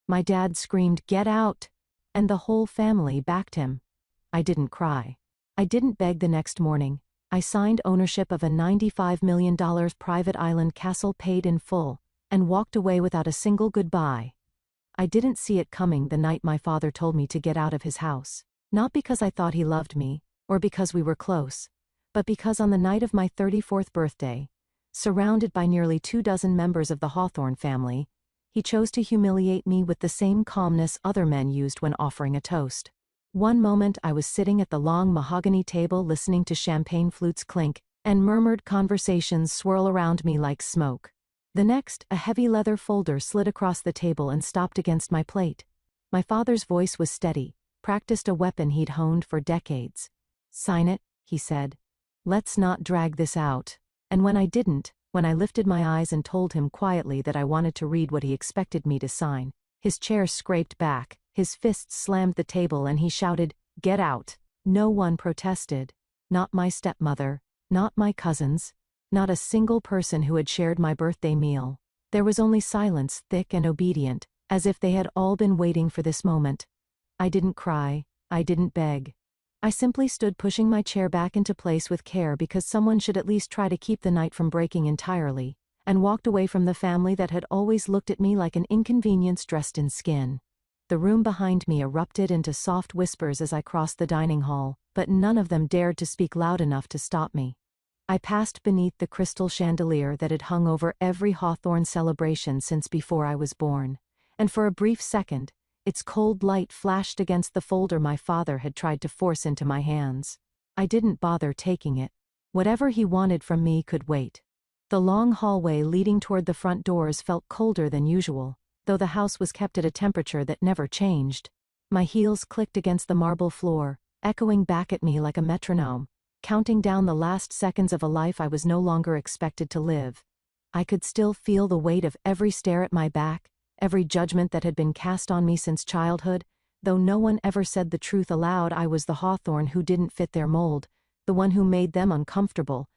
My dad screamed, "Get out!" and the whole family backed him. I didn't cry. I didn't beg the next morning. I signed ownership of a $95 million private island castle paid in full, and walked away without a single goodbye. I didn't see it coming the night my father told me to get out of his house. Not because I thought he loved me, or because we were close, but because on the night of my 34th birthday, surrounded by nearly 24 members of the Hawthorne family, he chose to humiliate me with the same calmness other men used when offering a toast. One moment I was sitting at the long mahogany table listening to champagne flutes clink, and murmured conversations swirl around me like smoke. The next, a heavy leather folder slid across the table and stopped against my plate. My father's voice was steady, practiced a weapon he'd honed for decades. "Sign it," he said. "Let's not drag this out." And when I didn't, when I lifted my eyes and told him quietly that I wanted to read what he expected me to sign, his chair scraped back, his fists slammed the table and he shouted, "Get out!" No one protested. Not my stepmother, not my cousins, not a single person who had shared my birthday meal. There was only silence, thick and obedient, as if they had all been waiting for this moment. I didn't cry, I didn't beg. I simply stood pushing my chair back into place with care because someone should at least try to keep the night from breaking entirely, and walked away from the family that had always looked at me like an inconvenience dressed in skin. The room behind me erupted into soft whispers as I crossed the dining hall, but none of them dared to speak loud enough to stop me. I passed beneath the crystal chandelier that had hung over every Hawthorne celebration since before I was born, and for a brief second, its cold light flashed against the folder my father had tried to force into my hands. I didn't bother taking it. Whatever he wanted from me could wait. The long hallway leading toward the front doors felt colder than usual, though the house was kept at a temperature that never changed. My heels clicked against the marble floor, echoing back at me like a metronome, counting down the last seconds of a life I was no longer expected to live. I could still feel the weight of every stare at my back, every judgment that had been cast on me since childhood. Though no one ever said the truth aloud, I was the Hawthorne who didn't fit their mold, the one who made them uncomfortable,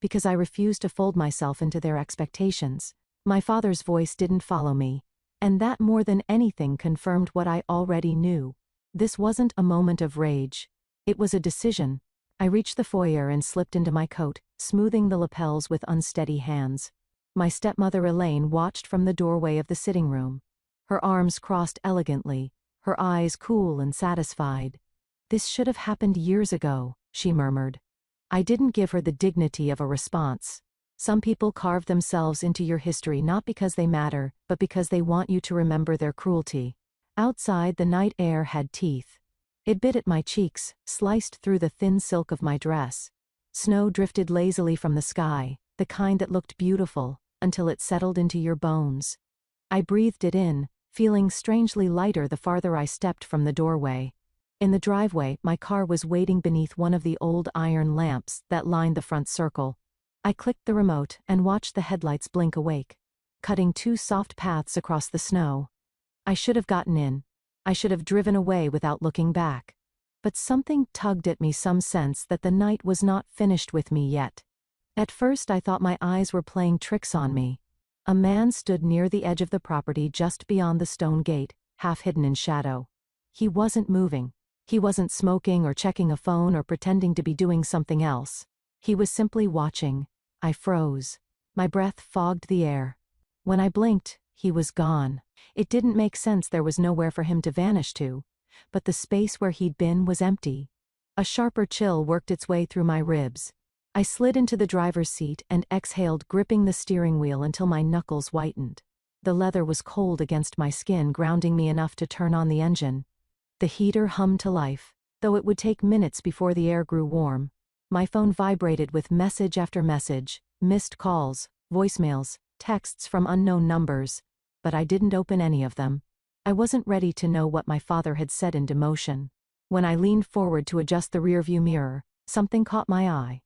because I refused to fold myself into their expectations. My father's voice didn't follow me, and that more than anything confirmed what I already knew. This wasn't a moment of rage. It was a decision. I reached the foyer and slipped into my coat, smoothing the lapels with unsteady hands. My stepmother Elaine watched from the doorway of the sitting room. Her arms crossed elegantly, her eyes cool and satisfied. "This should have happened years ago," she murmured. I didn't give her the dignity of a response. Some people carve themselves into your history not because they matter, but because they want you to remember their cruelty. Outside, the night air had teeth. It bit at my cheeks, sliced through the thin silk of my dress. Snow drifted lazily from the sky, the kind that looked beautiful, until it settled into your bones. I breathed it in, feeling strangely lighter the farther I stepped from the doorway. In the driveway, my car was waiting beneath one of the old iron lamps that lined the front circle. I clicked the remote and watched the headlights blink awake, cutting two soft paths across the snow. I should have gotten in. I should have driven away without looking back. But something tugged at me, some sense that the night was not finished with me yet. At first I thought my eyes were playing tricks on me. A man stood near the edge of the property just beyond the stone gate, half hidden in shadow. He wasn't moving. He wasn't smoking or checking a phone or pretending to be doing something else. He was simply watching. I froze. My breath fogged the air. When I blinked, he was gone. It didn't make sense, there was nowhere for him to vanish to, but the space where he'd been was empty. A sharper chill worked its way through my ribs. I slid into the driver's seat and exhaled, gripping the steering wheel until my knuckles whitened. The leather was cold against my skin, grounding me enough to turn on the engine. The heater hummed to life, though it would take minutes before the air grew warm. My phone vibrated with message after message, missed calls, voicemails, texts from unknown numbers, but I didn't open any of them. I wasn't ready to know what my father had said into motion. When I leaned forward to adjust the rearview mirror, something caught my eye.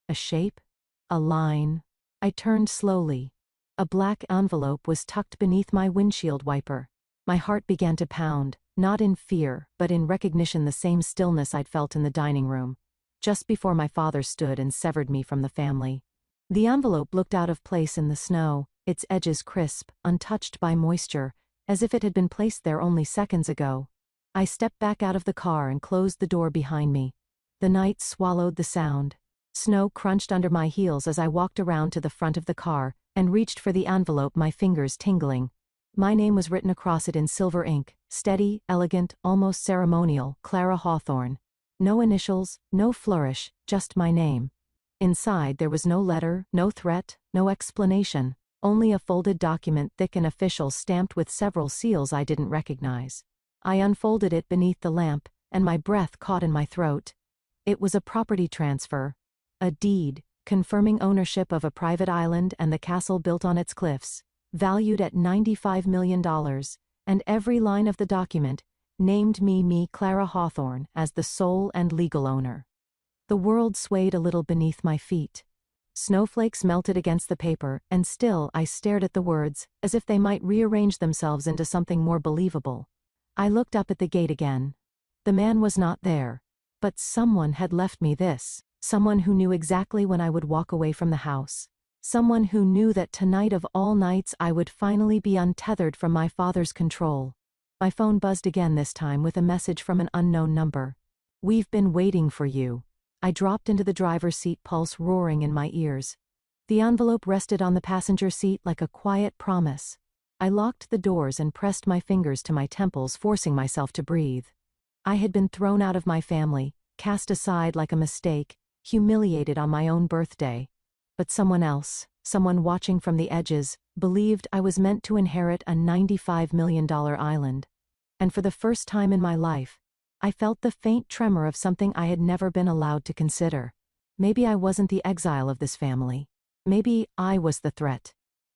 A shape? A line? I turned slowly. A black envelope was tucked beneath my windshield wiper. My heart began to pound, not in fear, but in recognition, the same stillness I'd felt in the dining room, just before my father stood and severed me from the family. The envelope looked out of place in the snow, its edges crisp, untouched by moisture, as if it had been placed there only seconds ago. I stepped back out of the car and closed the door behind me. The night swallowed the sound. Snow crunched under my heels as I walked around to the front of the car and reached for the envelope, my fingers tingling. My name was written across it in silver ink, steady, elegant, almost ceremonial, Clara Hawthorne. No initials, no flourish, just my name. Inside there was no letter, no threat, no explanation, only a folded document, thick and official, stamped with several seals I didn't recognize. I unfolded it beneath the lamp, and my breath caught in my throat. It was a property transfer. A deed, confirming ownership of a private island and the castle built on its cliffs, valued at $95 million, and every line of the document named me, Clara Hawthorne, as the sole and legal owner. The world swayed a little beneath my feet. Snowflakes melted against the paper, and still I stared at the words, as if they might rearrange themselves into something more believable. I looked up at the gate again. The man was not there. But someone had left me this. Someone who knew exactly when I would walk away from the house. Someone who knew that tonight of all nights I would finally be untethered from my father's control. My phone buzzed again, this time with a message from an unknown number. "We've been waiting for you." I dropped into the driver's seat, pulse roaring in my ears. The envelope rested on the passenger seat like a quiet promise. I locked the doors and pressed my fingers to my temples, forcing myself to breathe. I had been thrown out of my family, cast aside like a mistake, humiliated on my own birthday. But someone else, someone watching from the edges, believed I was meant to inherit a $95 million island. And for the first time in my life, I felt the faint tremor of something I had never been allowed to consider. Maybe I wasn't the exile of this family. Maybe I was the threat.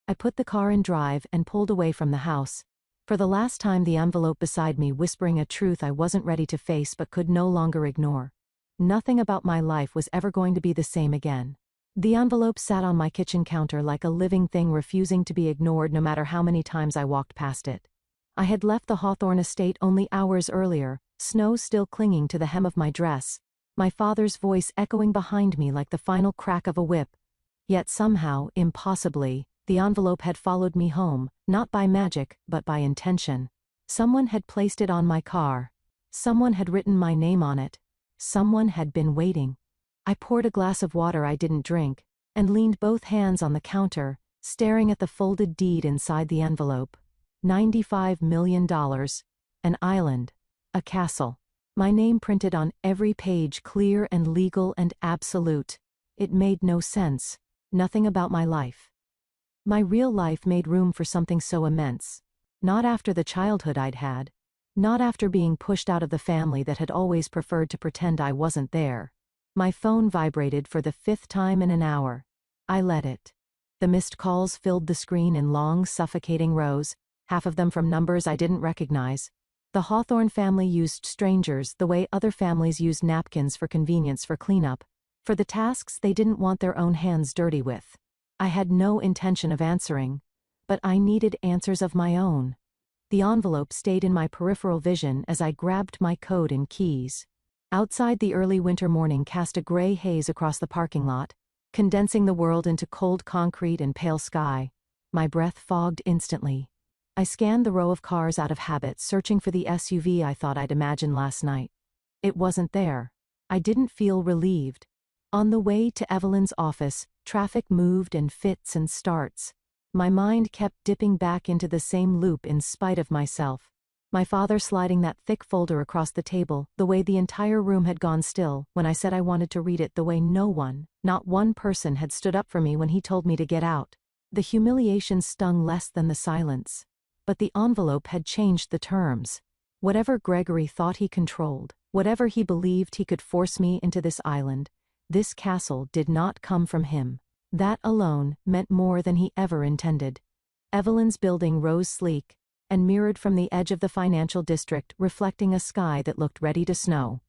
I put the car in drive and pulled away from the house. For the last time, the envelope beside me whispering a truth I wasn't ready to face but could no longer ignore. Nothing about my life was ever going to be the same again. The envelope sat on my kitchen counter like a living thing, refusing to be ignored no matter how many times I walked past it. I had left the Hawthorne estate only hours earlier, snow still clinging to the hem of my dress, my father's voice echoing behind me like the final crack of a whip. Yet somehow, impossibly, the envelope had followed me home, not by magic, but by intention. Someone had placed it on my car. Someone had written my name on it. Someone had been waiting. I poured a glass of water I didn't drink, and leaned both hands on the counter, staring at the folded deed inside the envelope. $95 million. An island. A castle. My name printed on every page, clear and legal and absolute. It made no sense. Nothing about my life. My real life made room for something so immense. Not after the childhood I'd had. Not after being pushed out of the family that had always preferred to pretend I wasn't there. My phone vibrated for the 5th time in an hour. I let it. The missed calls filled the screen in long, suffocating rows, half of them from numbers I didn't recognize. The Hawthorne family used strangers the way other families used napkins for convenience, for cleanup, for the tasks they didn't want their own hands dirty with. I had no intention of answering, but I needed answers of my own. The envelope stayed in my peripheral vision as I grabbed my coat and keys. Outside, the early winter morning cast a gray haze across the parking lot, condensing the world into cold concrete and pale sky. My breath fogged instantly. I scanned the row of cars out of habit, searching for the SUV I thought I'd imagined last night. It wasn't there. I didn't feel relieved. On the way to Evelyn's office, traffic moved in fits and starts. My mind kept dipping back into the same loop in spite of myself. My father sliding that thick folder across the table, the way the entire room had gone still when I said I wanted to read it, the way no one, not one person, had stood up for me when he told me to get out. The humiliation stung less than the silence. But the envelope had changed the terms. Whatever Gregory thought he controlled, whatever he believed he could force me into this island, this castle did not come from him. That alone meant more than he ever intended. Evelyn's building rose sleek and mirrored from the edge of the financial district, reflecting a sky that looked ready to snow.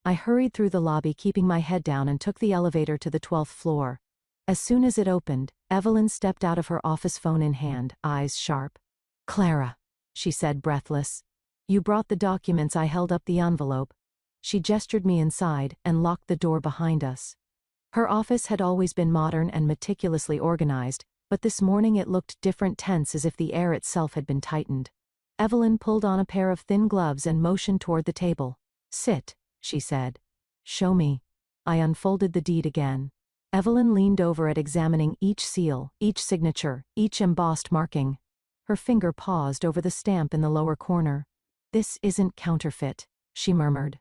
I hurried through the lobby, keeping my head down, and took the elevator to the 12th floor. As soon as it opened, Evelyn stepped out of her office, phone in hand, eyes sharp. "Clara," she said, breathless. "You brought the documents." I held up the envelope. She gestured me inside and locked the door behind us. Her office had always been modern and meticulously organized, but this morning it looked different, tense, as if the air itself had been tightened. Evelyn pulled on a pair of thin gloves and motioned toward the table. Sit, she said. Show me. I unfolded the deed again. Evelyn leaned over it, examining each seal, each signature, each embossed marking. Her finger paused over the stamp in the lower corner. This isn't counterfeit, she murmured.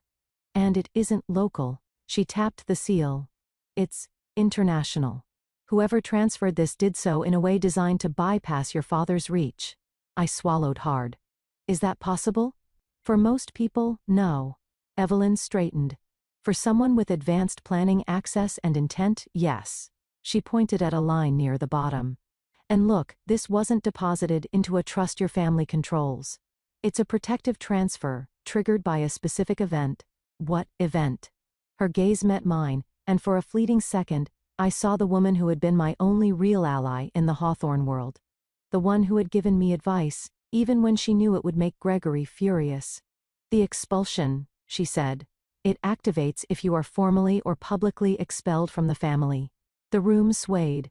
And it isn't local. She tapped the seal. It's international. Whoever transferred this did so in a way designed to bypass your father's reach. I swallowed hard. Is that possible? For most people, no. Evelyn straightened. For someone with advanced planning access and intent, yes. She pointed at a line near the bottom. And look, this wasn't deposited into a trust your family controls. It's a protective transfer, triggered by a specific event. What event? Her gaze met mine, and for a fleeting second, I saw the woman who had been my only real ally in the Hawthorne world. The one who had given me advice, even when she knew it would make Gregory furious. The expulsion, she said. It activates if you are formally or publicly expelled from the family. The room swayed.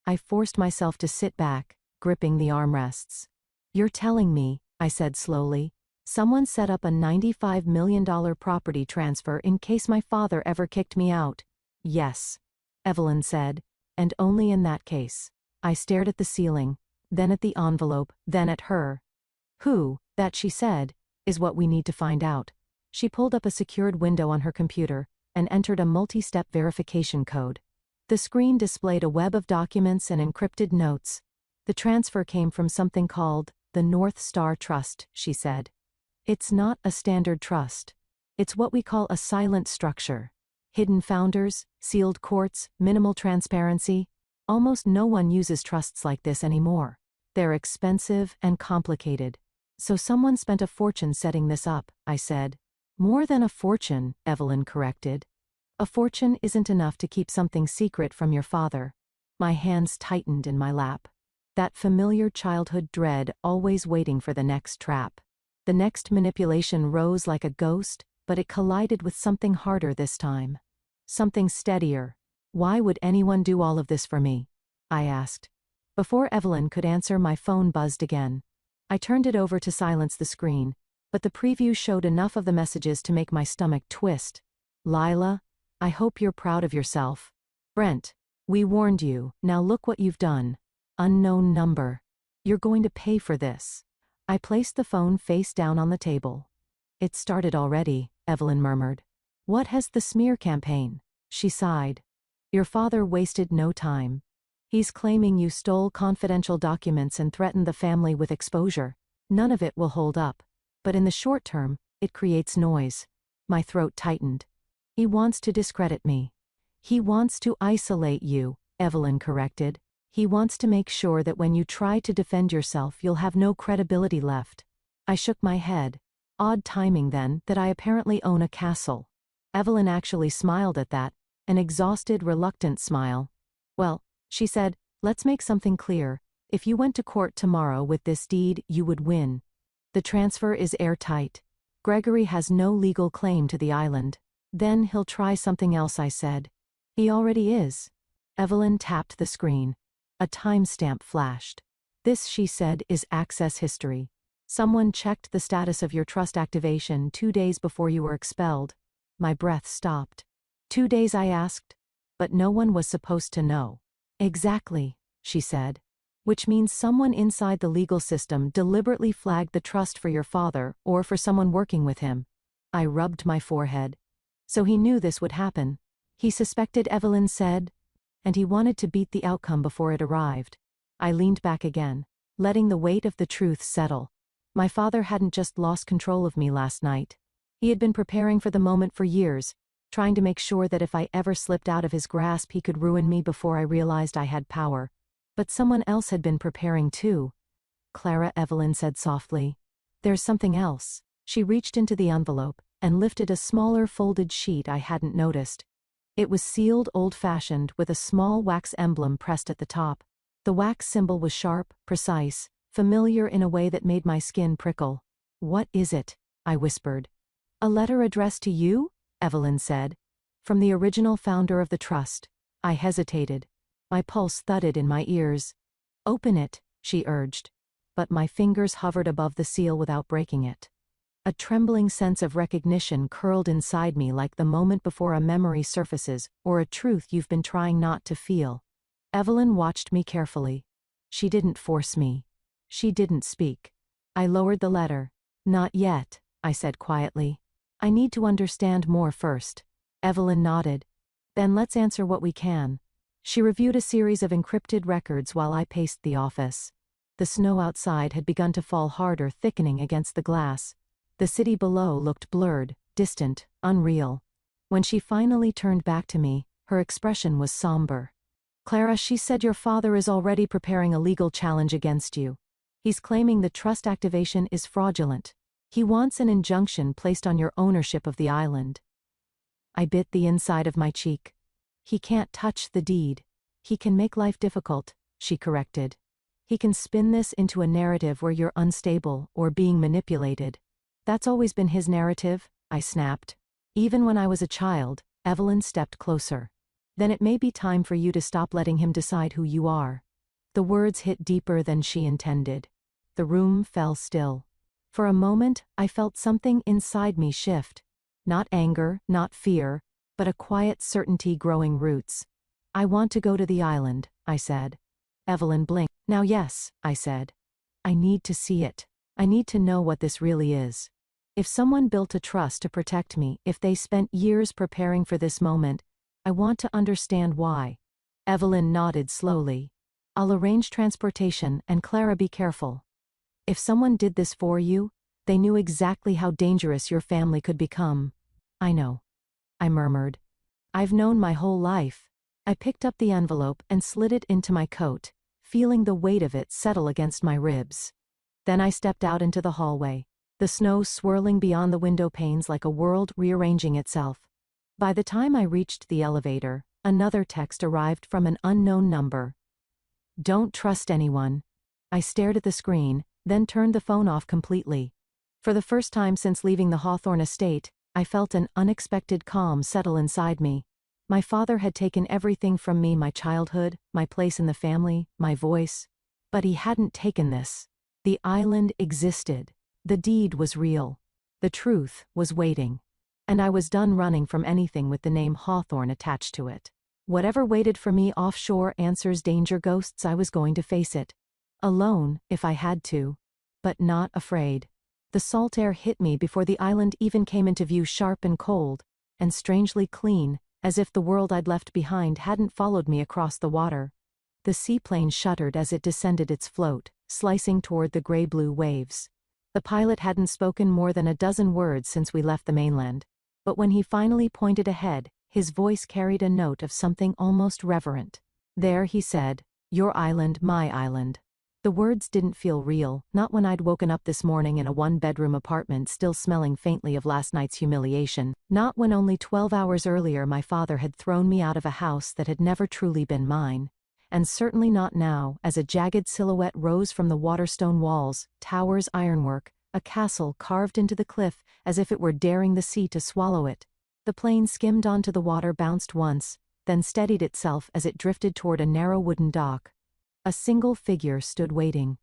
I forced myself to sit back, gripping the armrests. You're telling me, I said slowly, someone set up a $95 million property transfer in case my father ever kicked me out? Yes, Evelyn said, and only in that case. I stared at the ceiling, then at the envelope, then at her. Who, that she said, is what we need to find out. She pulled up a secured window on her computer and entered a multi-step verification code. The screen displayed a web of documents and encrypted notes. The transfer came from something called the North Star Trust, she said. It's not a standard trust. It's what we call a silent structure. Hidden founders, sealed courts, minimal transparency. Almost no one uses trusts like this anymore. They're expensive and complicated. So someone spent a fortune setting this up, I said. More than a fortune, Evelyn corrected. A fortune isn't enough to keep something secret from your father. My hands tightened in my lap. That familiar childhood dread always waiting for the next trap. The next manipulation rose like a ghost, but it collided with something harder this time. Something steadier. Why would anyone do all of this for me? I asked. Before Evelyn could answer, my phone buzzed again. I turned it over to silence the screen, but the preview showed enough of the messages to make my stomach twist. Lila, I hope you're proud of yourself. Brent, we warned you, now look what you've done. Unknown number. You're going to pay for this. I placed the phone face down on the table. It started already, Evelyn murmured. What has the smear campaign? She sighed. Your father wasted no time. He's claiming you stole confidential documents and threatened the family with exposure. None of it will hold up. But in the short term, it creates noise. My throat tightened. He wants to discredit me. He wants to isolate you, Evelyn corrected. He wants to make sure that when you try to defend yourself, you'll have no credibility left. I shook my head. Odd timing then, that I apparently own a castle. Evelyn actually smiled at that, an exhausted, reluctant smile. Well, she said, let's make something clear. If you went to court tomorrow with this deed, you would win. The transfer is airtight. Gregory has no legal claim to the island. Then he'll try something else, I said. He already is. Evelyn tapped the screen. A timestamp flashed. This, she said, is access history. Someone checked the status of your trust activation 2 days before you were expelled. My breath stopped. 2 days, I asked. But no one was supposed to know. Exactly, she said. Which means someone inside the legal system deliberately flagged the trust for your father or for someone working with him. I rubbed my forehead. So he knew this would happen. He suspected, Evelyn said, and he wanted to beat the outcome before it arrived. I leaned back again, letting the weight of the truth settle. My father hadn't just lost control of me last night. He had been preparing for the moment for years, trying to make sure that if I ever slipped out of his grasp, he could ruin me before I realized I had power. But someone else had been preparing too. Clara, Evelyn said softly. There's something else. She reached into the envelope and lifted a smaller folded sheet I hadn't noticed. It was sealed old-fashioned with a small wax emblem pressed at the top. The wax symbol was sharp, precise, familiar in a way that made my skin prickle. What is it? I whispered. A letter addressed to you? Evelyn said. From the original founder of the trust. I hesitated. My pulse thudded in my ears. Open it, she urged. but my fingers hovered above the seal without breaking it. A trembling sense of recognition curled inside me like the moment before a memory surfaces, or a truth you've been trying not to feel. Evelyn watched me carefully. She didn't force me. She didn't speak. I lowered the letter. "Not yet," I said quietly. "I need to understand more first." Evelyn nodded. "Then let's answer what we can." She reviewed a series of encrypted records while I paced the office. The snow outside had begun to fall harder, thickening against the glass. The city below looked blurred, distant, unreal. When she finally turned back to me, her expression was somber. "Clara, she said your father is already preparing a legal challenge against you. He's claiming the trust activation is fraudulent. He wants an injunction placed on your ownership of the island." I bit the inside of my cheek. "He can't touch the deed. He can make life difficult," she corrected. "He can spin this into a narrative where you're unstable or being manipulated." "That's always been his narrative," I snapped. "Even when I was a child." Evelyn stepped closer. "Then it may be time for you to stop letting him decide who you are." The words hit deeper than she intended. The room fell still. For a moment, I felt something inside me shift. Not anger, not fear, but a quiet certainty growing roots. "I want to go to the island," I said. Evelyn blinked. "Now yes," I said. "I need to see it. I need to know what this really is. If someone built a trust to protect me, if they spent years preparing for this moment, I want to understand why." Evelyn nodded slowly. "I'll arrange transportation, and Clara, be careful. If someone did this for you, they knew exactly how dangerous your family could become." "I know," I murmured. "I've known my whole life." I picked up the envelope and slid it into my coat, feeling the weight of it settle against my ribs. Then I stepped out into the hallway, the snow swirling beyond the window panes like a world rearranging itself. By the time I reached the elevator, another text arrived from an unknown number. "Don't trust anyone." I stared at the screen, then turned the phone off completely. For the first time since leaving the Hawthorne estate, I felt an unexpected calm settle inside me. My father had taken everything from me, my childhood, my place in the family, my voice. But he hadn't taken this. The island existed. The deed was real. The truth was waiting. And I was done running from anything with the name Hawthorne attached to it. Whatever waited for me offshore answers danger ghosts, I was going to face it. Alone, if I had to. But not afraid. The salt air hit me before the island even came into view, sharp and cold, and strangely clean, as if the world I'd left behind hadn't followed me across the water. The seaplane shuddered as it descended its float, slicing toward the gray-blue waves. The pilot hadn't spoken more than a dozen words since we left the mainland. But when he finally pointed ahead, his voice carried a note of something almost reverent. "There," he said, "your island, my island." The words didn't feel real, not when I'd woken up this morning in a one-bedroom apartment still smelling faintly of last night's humiliation, not when only 12 hours earlier my father had thrown me out of a house that had never truly been mine. And certainly not now, as a jagged silhouette rose from the waterstone walls, towers, ironwork, a castle carved into the cliff as if it were daring the sea to swallow it. The plane skimmed onto the water, bounced once, then steadied itself as it drifted toward a narrow wooden dock. A single figure stood waiting.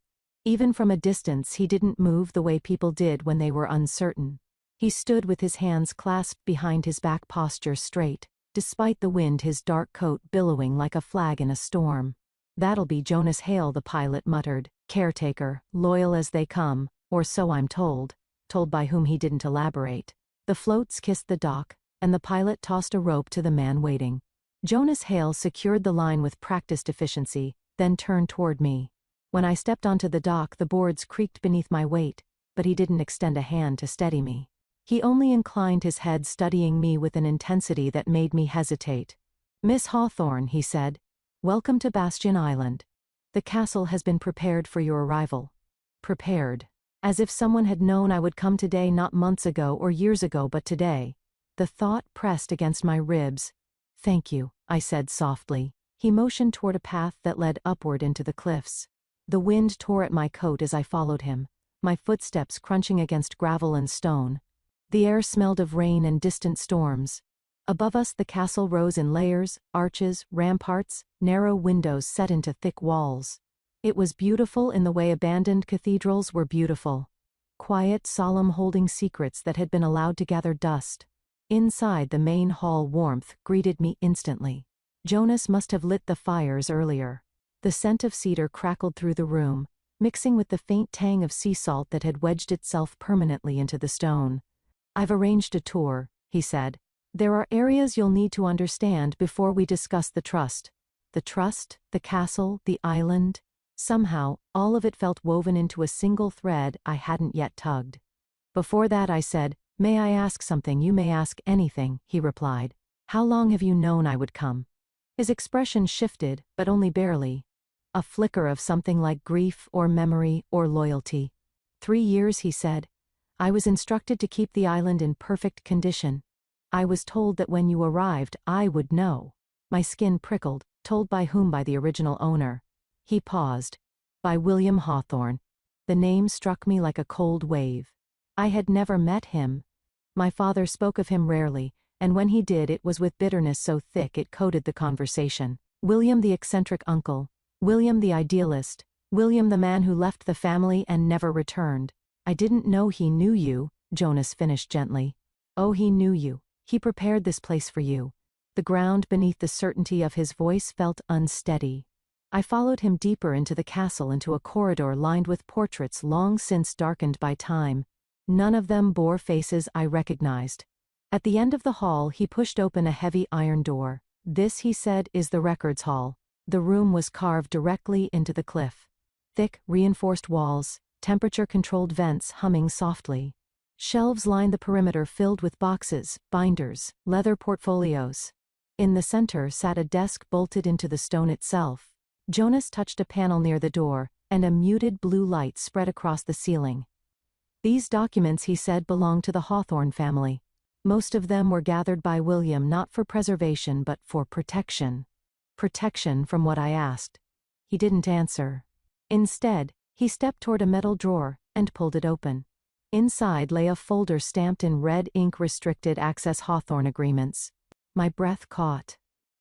Even from a distance he didn't move the way people did when they were uncertain. He stood with his hands clasped behind his back, posture straight, despite the wind, his dark coat billowing like a flag in a storm. "That'll be Jonas Hale," the pilot muttered, "caretaker, loyal as they come, or so I'm told," told by whom he didn't elaborate. The floats kissed the dock, and the pilot tossed a rope to the man waiting. Jonas Hale secured the line with practiced efficiency, then turned toward me. When I stepped onto the dock, the boards creaked beneath my weight, but he didn't extend a hand to steady me. He only inclined his head, studying me with an intensity that made me hesitate. "Miss Hawthorne," he said, "welcome to Bastion Island. The castle has been prepared for your arrival." Prepared. As if someone had known I would come today, not months ago or years ago, but today. The thought pressed against my ribs. "Thank you," I said softly. He motioned toward a path that led upward into the cliffs. The wind tore at my coat as I followed him, my footsteps crunching against gravel and stone. The air smelled of rain and distant storms. Above us the castle rose in layers, arches, ramparts, narrow windows set into thick walls. It was beautiful in the way abandoned cathedrals were beautiful. Quiet, solemn, holding secrets that had been allowed to gather dust. Inside the main hall, warmth greeted me instantly. Jonas must have lit the fires earlier. The scent of cedar crackled through the room, mixing with the faint tang of sea salt that had wedged itself permanently into the stone. "I've arranged a tour," he said. "There are areas you'll need to understand before we discuss the trust." The trust, the castle, the island. Somehow, all of it felt woven into a single thread I hadn't yet tugged. "Before that," I said, "may I ask something?" "You may ask anything," he replied. "How long have you known I would come?" His expression shifted, but only barely. A flicker of something like grief or memory or loyalty. 3 years, he said. "I was instructed to keep the island in perfect condition. I was told that when you arrived, I would know." My skin prickled. "Told by whom?" "By the original owner." He paused. "By William Hawthorne." The name struck me like a cold wave. I had never met him. My father spoke of him rarely, and when he did it was with bitterness so thick it coated the conversation. William the eccentric uncle. William the idealist. William the man who left the family and never returned. "I didn't know he knew you," Jonas finished gently. "Oh, he knew you. He prepared this place for you." The ground beneath the certainty of his voice felt unsteady. I followed him deeper into the castle, into a corridor lined with portraits long since darkened by time. None of them bore faces I recognized. At the end of the hall he pushed open a heavy iron door. "This," he said, "is the records hall." The room was carved directly into the cliff. Thick, reinforced walls, temperature-controlled vents humming softly. Shelves lined the perimeter filled with boxes, binders, leather portfolios. In the center sat a desk bolted into the stone itself. Jonas touched a panel near the door, and a muted blue light spread across the ceiling. "These documents," he said, "belong to the Hawthorne family. Most of them were gathered by William not for preservation but for protection." "Protection from what?" I asked. He didn't answer. Instead, he stepped toward a metal drawer and pulled it open. Inside lay a folder stamped in red ink, "Restricted Access Hawthorne Agreements." My breath caught.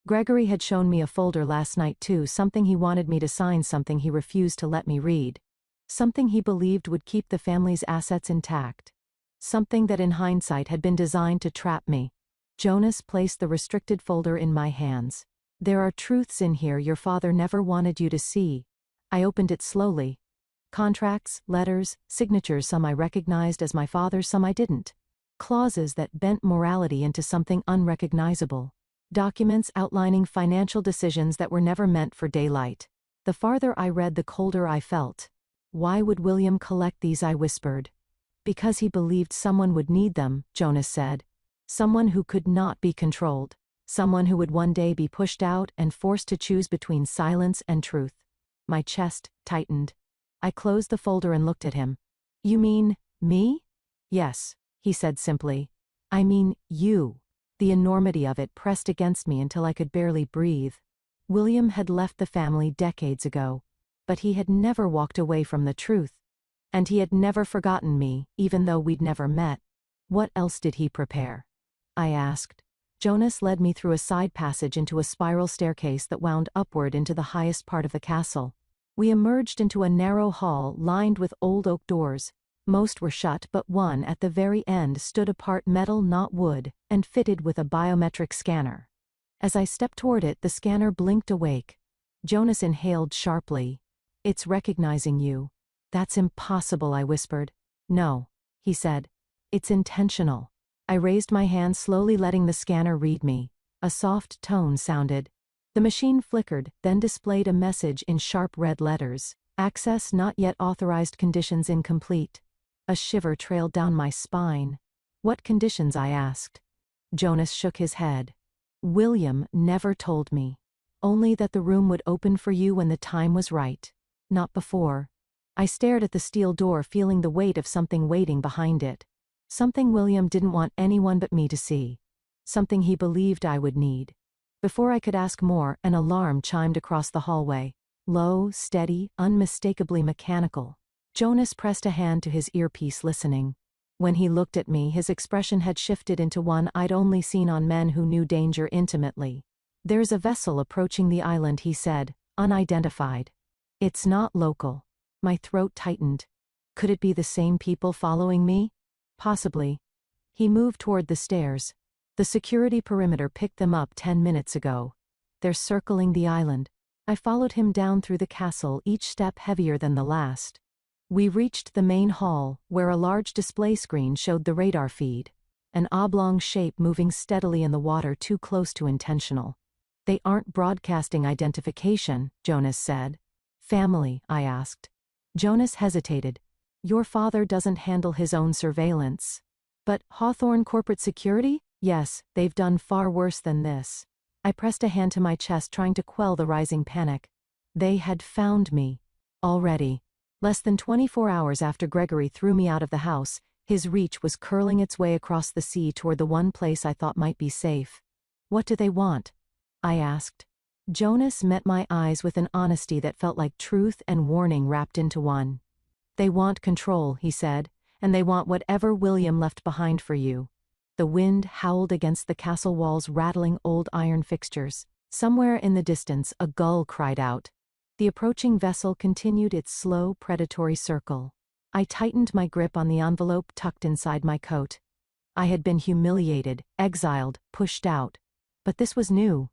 Gregory had shown me a folder last night too, something he wanted me to sign, something he refused to let me read. Something he believed would keep the family's assets intact. Something that in hindsight had been designed to trap me. Jonas placed the restricted folder in my hands. "There are truths in here your father never wanted you to see." I opened it slowly. Contracts, letters, signatures, some I recognized as my father's, some I didn't. Clauses that bent morality into something unrecognizable. Documents outlining financial decisions that were never meant for daylight. The farther I read, the colder I felt. "Why would William collect these?" I whispered. "Because he believed someone would need them," Jonas said. "Someone who could not be controlled. Someone who would one day be pushed out and forced to choose between silence and truth." My chest tightened. I closed the folder and looked at him. "You mean me?" "Yes," he said simply. "I mean you." The enormity of it pressed against me until I could barely breathe. William had left the family decades ago, but he had never walked away from the truth. And he had never forgotten me, even though we'd never met. "What else did he prepare?" I asked. Jonas led me through a side passage into a spiral staircase that wound upward into the highest part of the castle. We emerged into a narrow hall lined with old oak doors. Most were shut, but one at the very end stood apart, metal not wood, and fitted with a biometric scanner. As I stepped toward it, the scanner blinked awake. Jonas inhaled sharply. "It's recognizing you." "That's impossible," I whispered. "No," he said. "It's intentional." I raised my hand slowly, letting the scanner read me. A soft tone sounded. The machine flickered, then displayed a message in sharp red letters. "Access not yet authorized, conditions incomplete." A shiver trailed down my spine. "What conditions?" I asked. Jonas shook his head. "William never told me. Only that the room would open for you when the time was right. Not before." I stared at the steel door, feeling the weight of something waiting behind it. Something William didn't want anyone but me to see. Something he believed I would need. Before I could ask more, an alarm chimed across the hallway. Low, steady, unmistakably mechanical. Jonas pressed a hand to his earpiece, listening. When he looked at me, his expression had shifted into one I'd only seen on men who knew danger intimately. "There's a vessel approaching the island," he said, "unidentified." It's not local. My throat tightened. Could it be the same people following me? Possibly. He moved toward the stairs. The security perimeter picked them up 10 minutes ago. They're circling the island. I followed him down through the castle, each step heavier than the last. We reached the main hall, where a large display screen showed the radar feed. An oblong shape moving steadily in the water, too close to intentional. They aren't broadcasting identification, Jonas said. Family, I asked. Jonas hesitated. Your father doesn't handle his own surveillance. But Hawthorne Corporate Security? Yes, they've done far worse than this. I pressed a hand to my chest, trying to quell the rising panic. They had found me. Already. Less than 24 hours after Gregory threw me out of the house, his reach was curling its way across the sea toward the one place I thought might be safe. What do they want? I asked. Jonas met my eyes with an honesty that felt like truth and warning wrapped into one. They want control, he said, and they want whatever William left behind for you. The wind howled against the castle walls, rattling old iron fixtures. Somewhere in the distance, a gull cried out. The approaching vessel continued its slow, predatory circle. I tightened my grip on the envelope tucked inside my coat. I had been humiliated, exiled, pushed out. But this was new.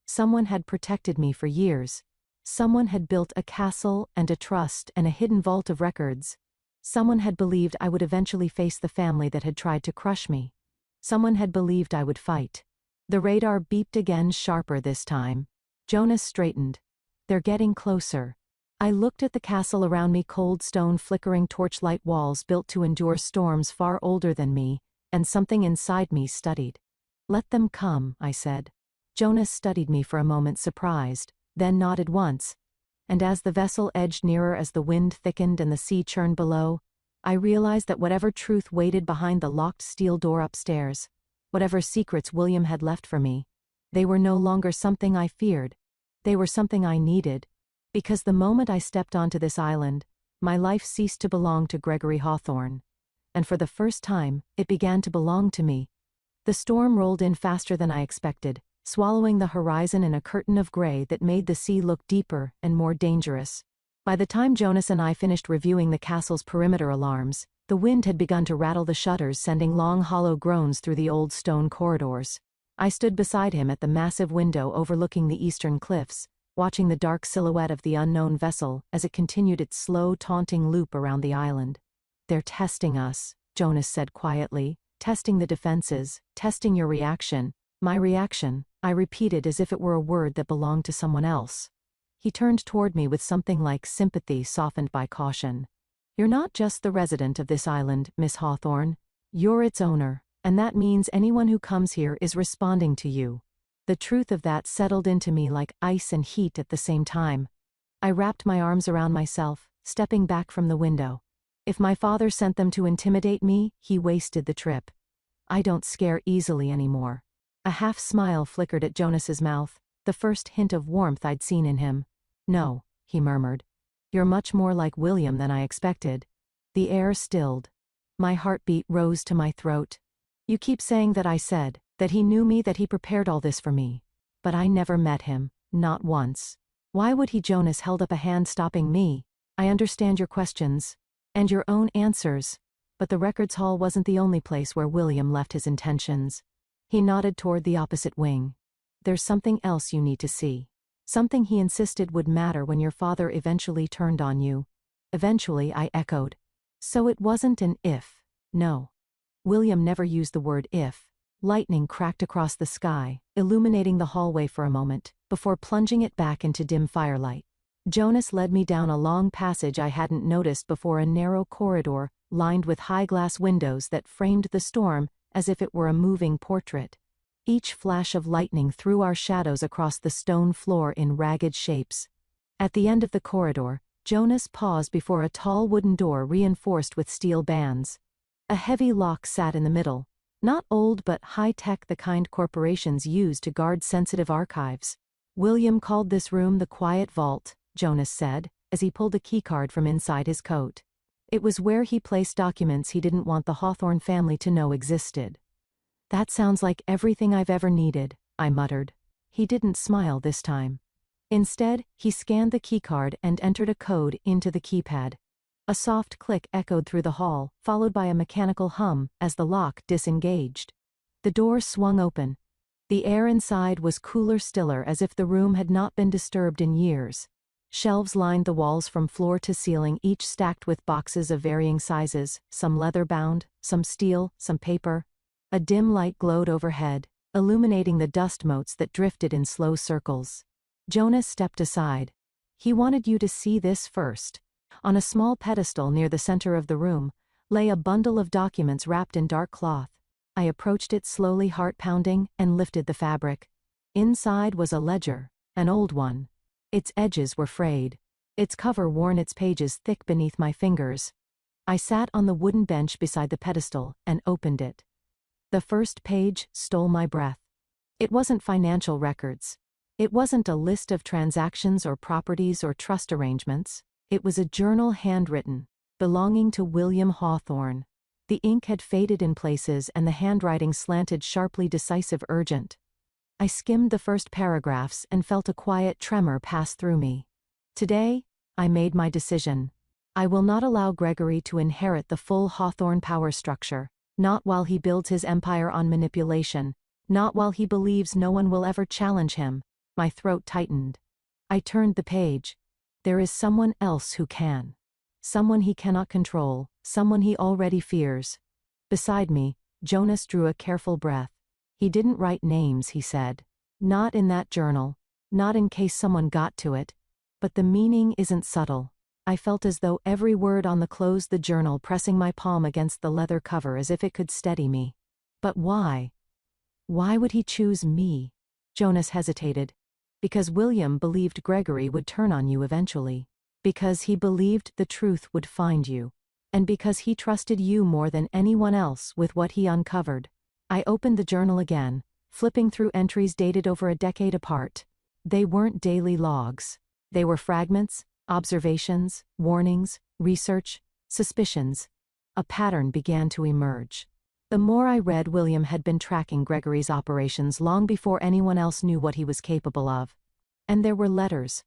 Someone had protected me for years. Someone had built a castle and a trust and a hidden vault of records. Someone had believed I would eventually face the family that had tried to crush me. Someone had believed I would fight. The radar beeped again, sharper this time. Jonas straightened. They're getting closer. I looked at the castle around me, cold stone, flickering torchlight walls built to endure storms far older than me, and something inside me studied. Let them come, I said. Jonas studied me for a moment, surprised, then nodded once, and as the vessel edged nearer, as the wind thickened and the sea churned below, I realized that whatever truth waited behind the locked steel door upstairs, whatever secrets William had left for me, they were no longer something I feared. They were something I needed. Because the moment I stepped onto this island, my life ceased to belong to Gregory Hawthorne. And for the first time, it began to belong to me. The storm rolled in faster than I expected, swallowing the horizon in a curtain of gray that made the sea look deeper and more dangerous. By the time Jonas and I finished reviewing the castle's perimeter alarms, the wind had begun to rattle the shutters, sending long hollow groans through the old stone corridors. I stood beside him at the massive window overlooking the eastern cliffs, watching the dark silhouette of the unknown vessel as it continued its slow, taunting loop around the island. They're testing us, Jonas said quietly, testing the defenses, testing your reaction. My reaction, I repeated as if it were a word that belonged to someone else. He turned toward me with something like sympathy softened by caution. You're not just the resident of this island, Miss Hawthorne. You're its owner, and that means anyone who comes here is responding to you. The truth of that settled into me like ice and heat at the same time. I wrapped my arms around myself, stepping back from the window. If my father sent them to intimidate me, he wasted the trip. I don't scare easily anymore. A half smile flickered at Jonas's mouth, the first hint of warmth I'd seen in him. No, he murmured. You're much more like William than I expected. The air stilled. My heartbeat rose to my throat. You keep saying that I said, that he knew me, that he prepared all this for me. But I never met him, not once. Why would he? Jonas held up a hand, stopping me. I understand your questions. And your own answers. But the records hall wasn't the only place where William left his intentions. He nodded toward the opposite wing. There's something else you need to see. Something he insisted would matter when your father eventually turned on you. Eventually, I echoed. So it wasn't an if. No. William never used the word if. Lightning cracked across the sky, illuminating the hallway for a moment, before plunging it back into dim firelight. Jonas led me down a long passage I hadn't noticed before, a narrow corridor lined with high glass windows that framed the storm as if it were a moving portrait. Each flash of lightning threw our shadows across the stone floor in ragged shapes. At the end of the corridor, Jonas paused before a tall wooden door reinforced with steel bands. A heavy lock sat in the middle, not old but high-tech, the kind corporations use to guard sensitive archives. William called this room the Quiet Vault, Jonas said, as he pulled a keycard from inside his coat. It was where he placed documents he didn't want the Hawthorne family to know existed. That sounds like everything I've ever needed, I muttered. He didn't smile this time. Instead, he scanned the keycard and entered a code into the keypad. A soft click echoed through the hall, followed by a mechanical hum as the lock disengaged. The door swung open. The air inside was cooler, stiller, as if the room had not been disturbed in years. Shelves lined the walls from floor to ceiling, each stacked with boxes of varying sizes, some leather-bound, some steel, some paper. A dim light glowed overhead, illuminating the dust motes that drifted in slow circles. Jonas stepped aside. He wanted you to see this first. On a small pedestal near the center of the room, lay a bundle of documents wrapped in dark cloth. I approached it slowly, heart pounding, and lifted the fabric. Inside was a ledger, an old one. Its edges were frayed. Its cover worn, its pages thick beneath my fingers. I sat on the wooden bench beside the pedestal and opened it. The first page stole my breath. It wasn't financial records. It wasn't a list of transactions or properties or trust arrangements. It was a journal handwritten, belonging to William Hawthorne. The ink had faded in places and the handwriting slanted sharply, decisive, urgent. I skimmed the first paragraphs and felt a quiet tremor pass through me. Today, I made my decision. I will not allow Gregory to inherit the full Hawthorne power structure, not while he builds his empire on manipulation, not while he believes no one will ever challenge him. My throat tightened. I turned the page. There is someone else who can. Someone he cannot control, someone he already fears. Beside me, Jonas drew a careful breath. He didn't write names, he said. Not in that journal. Not in case someone got to it. But the meaning isn't subtle. I felt as though every word on the journal pressing my palm against the leather cover as if it could steady me. But why? Why would he choose me? Jonas hesitated. Because William believed Gregory would turn on you eventually. Because he believed the truth would find you. And because he trusted you more than anyone else with what he uncovered. I opened the journal again, flipping through entries dated over a decade apart. They weren't daily logs. They were fragments, observations, warnings, research, suspicions. A pattern began to emerge. The more I read, William had been tracking Gregory's operations long before anyone else knew what he was capable of. And there were letters.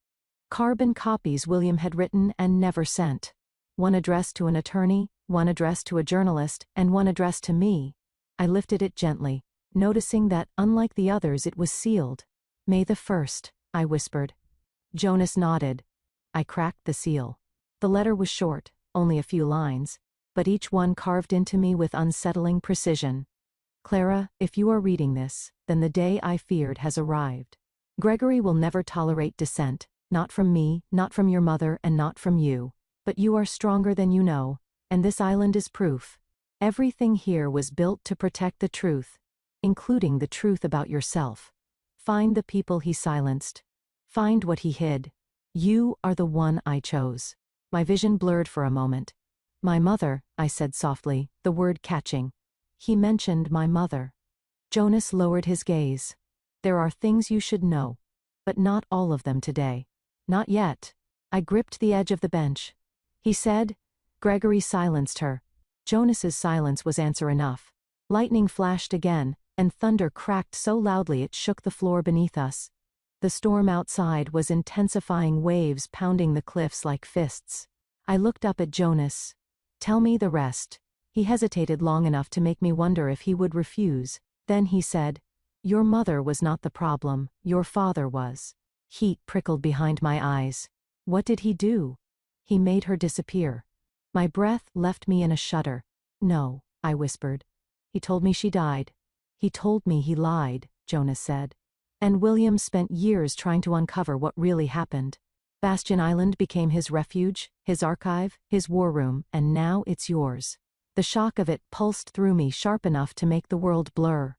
Carbon copies William had written and never sent. One addressed to an attorney, one addressed to a journalist, and one addressed to me. I lifted it gently, noticing that, unlike the others, it was sealed. May the 1st, I whispered. Jonas nodded. I cracked the seal. The letter was short, only a few lines, but each one carved into me with unsettling precision. Clara, if you are reading this, then the day I feared has arrived. Gregory will never tolerate dissent, not from me, not from your mother, and not from you. But you are stronger than you know, and this island is proof. Everything here was built to protect the truth, including the truth about yourself. Find the people he silenced. Find what he hid. You are the one I chose. My vision blurred for a moment. My mother, I said softly, the word catching. He mentioned my mother. Jonas lowered his gaze. There are things you should know, but not all of them today. Not yet. I gripped the edge of the bench. He said, Gregory silenced her. Jonas's silence was answer enough. Lightning flashed again, and thunder cracked so loudly it shook the floor beneath us. The storm outside was intensifying, waves pounding the cliffs like fists. I looked up at Jonas. Tell me the rest. He hesitated long enough to make me wonder if he would refuse. Then he said, Your mother was not the problem, your father was. Heat prickled behind my eyes. What did he do? He made her disappear. My breath left me in a shudder. No, I whispered. He told me she died. He told me he lied, Jonas said. And William spent years trying to uncover what really happened. Bastion Island became his refuge, his archive, his war room, and now it's yours. The shock of it pulsed through me, sharp enough to make the world blur.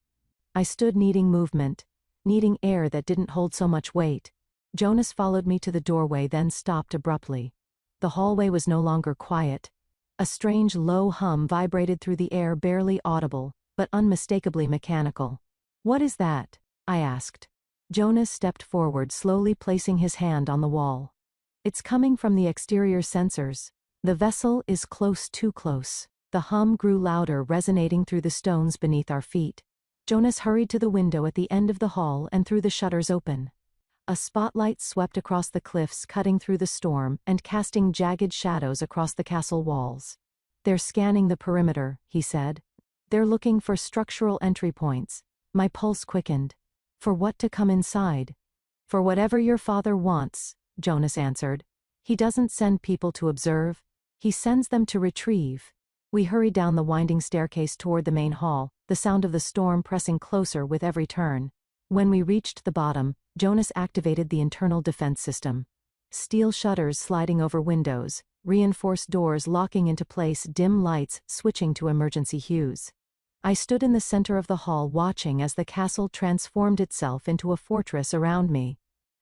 I stood needing movement, needing air that didn't hold so much weight. Jonas followed me to the doorway, then stopped abruptly. The hallway was no longer quiet. A strange low hum vibrated through the air, barely audible, but unmistakably mechanical. What is that? I asked. Jonas stepped forward, slowly placing his hand on the wall. It's coming from the exterior sensors. The vessel is close, too close. The hum grew louder, resonating through the stones beneath our feet. Jonas hurried to the window at the end of the hall and threw the shutters open. A spotlight swept across the cliffs, cutting through the storm and casting jagged shadows across the castle walls. "They're scanning the perimeter," he said. "They're looking for structural entry points." My pulse quickened. "For what to come inside?" "For whatever your father wants," Jonas answered. "He doesn't send people to observe. He sends them to retrieve." We hurried down the winding staircase toward the main hall, the sound of the storm pressing closer with every turn. When we reached the bottom, Jonas activated the internal defense system. Steel shutters sliding over windows, reinforced doors locking into place, dim lights switching to emergency hues. I stood in the center of the hall watching as the castle transformed itself into a fortress around me.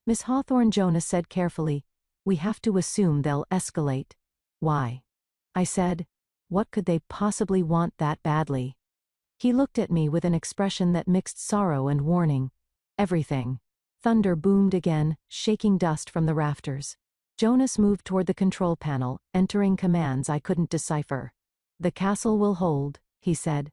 "Miss Hawthorne," Jonas said carefully, "we have to assume they'll escalate." "Why?" I said. "What could they possibly want that badly?" He looked at me with an expression that mixed sorrow and warning. "Everything." Thunder boomed again, shaking dust from the rafters. Jonas moved toward the control panel, entering commands I couldn't decipher. "The castle will hold," he said.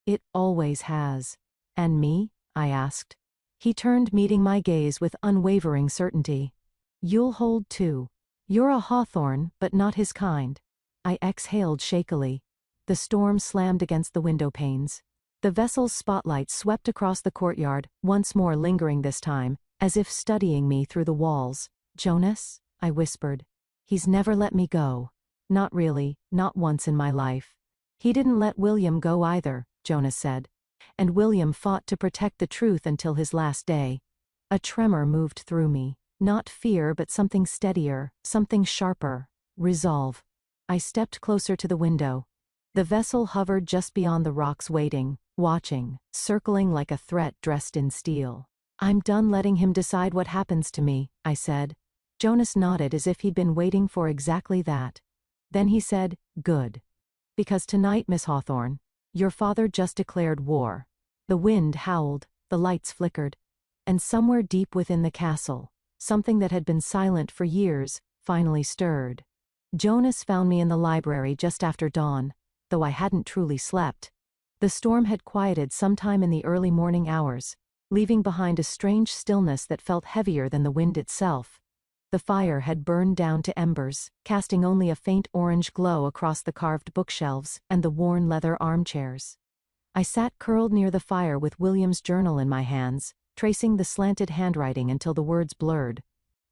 "It always has." "And me?" I asked. He turned, meeting my gaze with unwavering certainty. "You'll hold too. You're a Hawthorne, but not his kind." I exhaled shakily. The storm slammed against the window panes. The vessel's spotlight swept across the courtyard, once more lingering this time, as if studying me through the walls. "Jonas?" I whispered. "He's never let me go." "Not really, not once in my life." "He didn't let William go either," Jonas said. "And William fought to protect the truth until his last day." A tremor moved through me. Not fear, but something steadier, something sharper. Resolve. I stepped closer to the window. The vessel hovered just beyond the rocks, waiting, watching, circling like a threat dressed in steel. "I'm done letting him decide what happens to me," I said. Jonas nodded as if he'd been waiting for exactly that. Then he said, "Good. Because tonight, Miss Hawthorne, your father just declared war." The wind howled, the lights flickered. And somewhere deep within the castle, something that had been silent for years, finally stirred. Jonas found me in the library just after dawn, though I hadn't truly slept. The storm had quieted sometime in the early morning hours, leaving behind a strange stillness that felt heavier than the wind itself. The fire had burned down to embers, casting only a faint orange glow across the carved bookshelves and the worn leather armchairs. I sat curled near the fire with William's journal in my hands, tracing the slanted handwriting until the words blurred.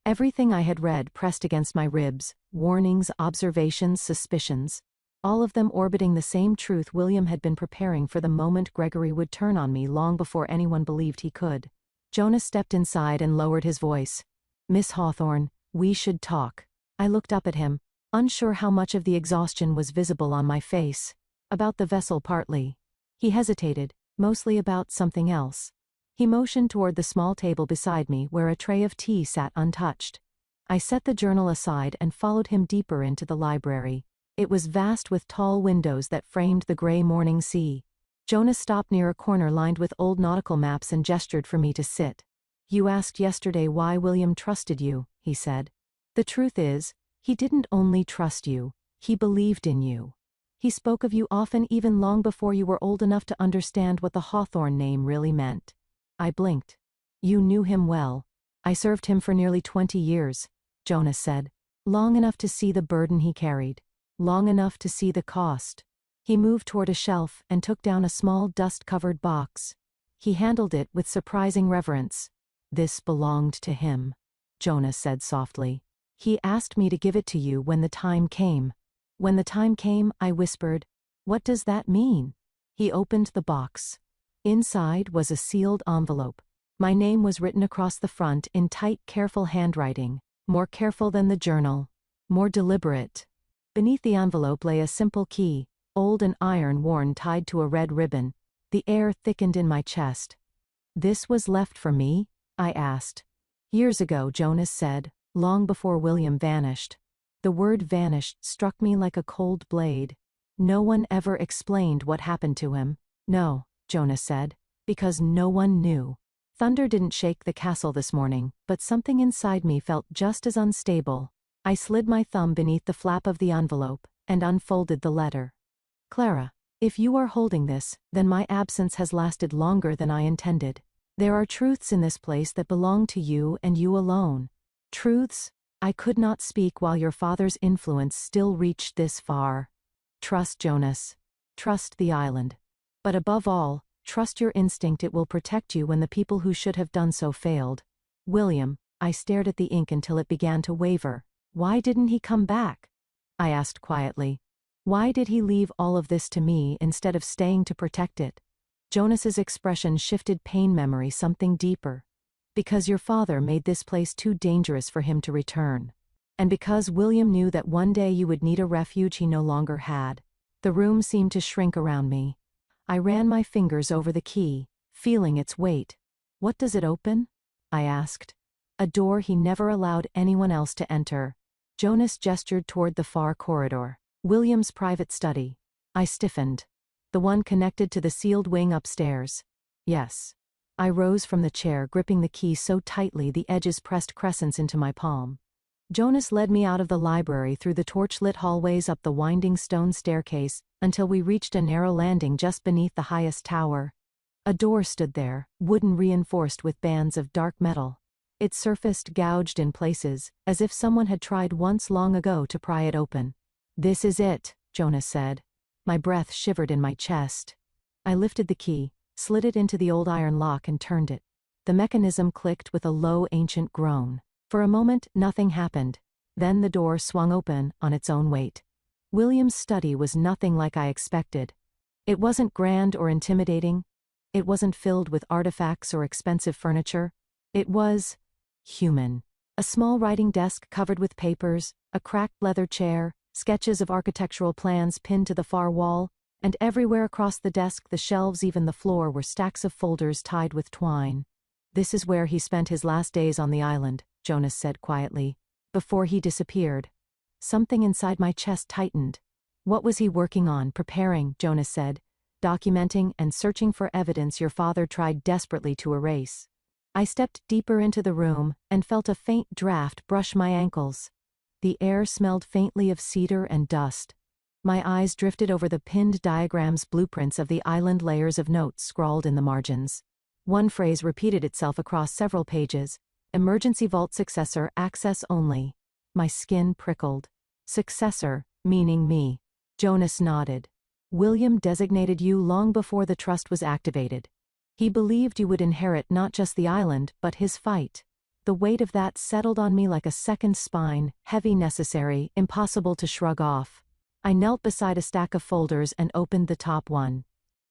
Everything I had read pressed against my ribs, warnings, observations, suspicions, all of them orbiting the same truth. William had been preparing for the moment Gregory would turn on me long before anyone believed he could. Jonas stepped inside and lowered his voice. "Miss Hawthorne, we should talk." I looked up at him, unsure how much of the exhaustion was visible on my face. "About the vessel partly." He hesitated, "Mostly about something else." He motioned toward the small table beside me where a tray of tea sat untouched. I set the journal aside and followed him deeper into the library. It was vast with tall windows that framed the gray morning sea. Jonas stopped near a corner lined with old nautical maps and gestured for me to sit. "You asked yesterday why William trusted you," he said. "The truth is, he didn't only trust you, he believed in you. He spoke of you often, even long before you were old enough to understand what the Hawthorne name really meant." I blinked. "You knew him well." "I served him for nearly 20 years, Jonas said. "Long enough to see the burden he carried. Long enough to see the cost." He moved toward a shelf and took down a small dust-covered box. He handled it with surprising reverence. "This belonged to him," Jonas said softly. "He asked me to give it to you when the time came." "When the time came," I whispered. "What does that mean?" He opened the box. Inside was a sealed envelope. My name was written across the front in tight, careful handwriting, more careful than the journal, more deliberate. Beneath the envelope lay a simple key, old and iron-worn, tied to a red ribbon. The air thickened in my chest. "This was left for me?" I asked. "Years ago," Jonas said, "long before William vanished." The word vanished struck me like a cold blade. No one ever explained what happened to him. "No," Jonas said, "because no one knew." Thunder didn't shake the castle this morning, but something inside me felt just as unstable. I slid my thumb beneath the flap of the envelope and unfolded the letter. "Clara, if you are holding this, then my absence has lasted longer than I intended. There are truths in this place that belong to you and you alone. Truths. I could not speak while your father's influence still reached this far. Trust Jonas. Trust the island. But above all, trust your instinct. It will protect you when the people who should have done so failed. William, I stared at the ink until it began to waver. Why didn't he come back? I asked quietly. Why did he leave all of this to me instead of staying to protect it? Jonas's expression shifted. Pain, memory, something deeper. Because your father made this place too dangerous for him to return. And because William knew that one day you would need a refuge he no longer had. The room seemed to shrink around me. I ran my fingers over the key, feeling its weight. What does it open? I asked. A door he never allowed anyone else to enter. Jonas gestured toward the far corridor. William's private study. I stiffened. The one connected to the sealed wing upstairs. Yes. I rose from the chair, gripping the key so tightly the edges pressed crescents into my palm. Jonas led me out of the library through the torch-lit hallways up the winding stone staircase until we reached a narrow landing just beneath the highest tower. A door stood there, wooden, reinforced with bands of dark metal. Its surface gouged in places, as if someone had tried once long ago to pry it open. This is it, Jonas said. My breath shivered in my chest. I lifted the key, slid it into the old iron lock and turned it. The mechanism clicked with a low, ancient groan. For a moment, nothing happened. Then the door swung open on its own weight. William's study was nothing like I expected. It wasn't grand or intimidating. It wasn't filled with artifacts or expensive furniture. It was human. A small writing desk covered with papers, a cracked leather chair, sketches of architectural plans pinned to the far wall, and everywhere across the desk, the shelves, even the floor, were stacks of folders tied with twine. This is where he spent his last days on the island, Jonas said quietly. Before he disappeared. Something inside my chest tightened. What was he working on? Preparing, Jonas said. Documenting and searching for evidence your father tried desperately to erase. I stepped deeper into the room and felt a faint draft brush my ankles. The air smelled faintly of cedar and dust. My eyes drifted over the pinned diagrams, blueprints of the island, layers of notes scrawled in the margins. One phrase repeated itself across several pages. Emergency vault successor, access only. My skin prickled. Successor, meaning me. Jonas nodded. William designated you long before the trust was activated. He believed you would inherit not just the island, but his fight. The weight of that settled on me like a second spine, heavy, necessary, impossible to shrug off. I knelt beside a stack of folders and opened the top one.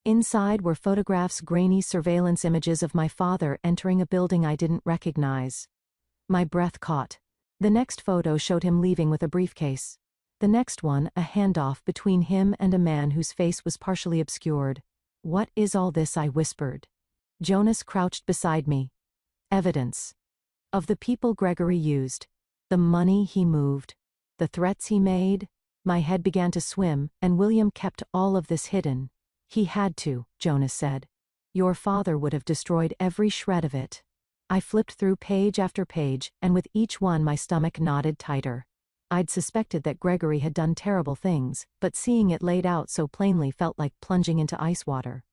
Inside were photographs, grainy surveillance images of my father entering a building I didn't recognize. My breath caught. The next photo showed him leaving with a briefcase. The next one, a handoff between him and a man whose face was partially obscured. What is all this? I whispered. Jonas crouched beside me. Evidence. Of the people Gregory used. The money he moved. The threats he made. My head began to swim, and William kept all of this hidden. He had to, Jonas said. Your father would have destroyed every shred of it. I flipped through page after page, and with each one my stomach knotted tighter. I'd suspected that Gregory had done terrible things, but seeing it laid out so plainly felt like plunging into ice water.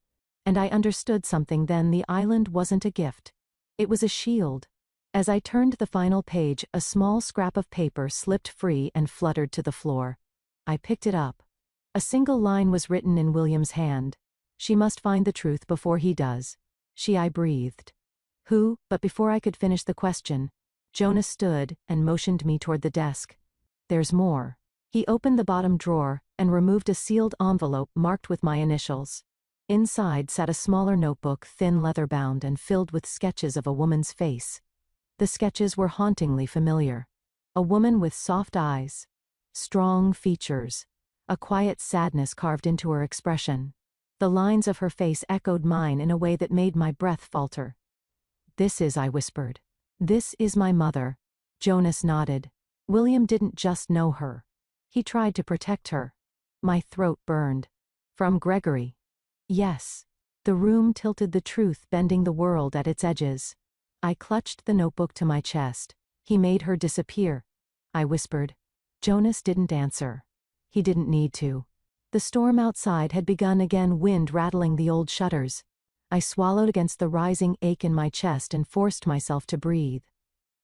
And I understood something then. The island wasn't a gift. It was a shield. As I turned the final page, a small scrap of paper slipped free and fluttered to the floor. I picked it up. A single line was written in William's hand. She must find the truth before he does. I breathed. Who? But before I could finish the question, Jonas stood and motioned me toward the desk. There's more. He opened the bottom drawer and removed a sealed envelope marked with my initials. Inside sat a smaller notebook, thin, leather-bound, and filled with sketches of a woman's face. The sketches were hauntingly familiar. A woman with soft eyes, strong features, a quiet sadness carved into her expression. The lines of her face echoed mine in a way that made my breath falter. This is, I whispered. This is my mother. Jonas nodded. William didn't just know her. He tried to protect her. My throat burned. From Gregory. Yes. The room tilted, the truth bending the world at its edges. I clutched the notebook to my chest. He made her disappear. I whispered. Jonas didn't answer. He didn't need to. The storm outside had begun again, wind rattling the old shutters. I swallowed against the rising ache in my chest and forced myself to breathe.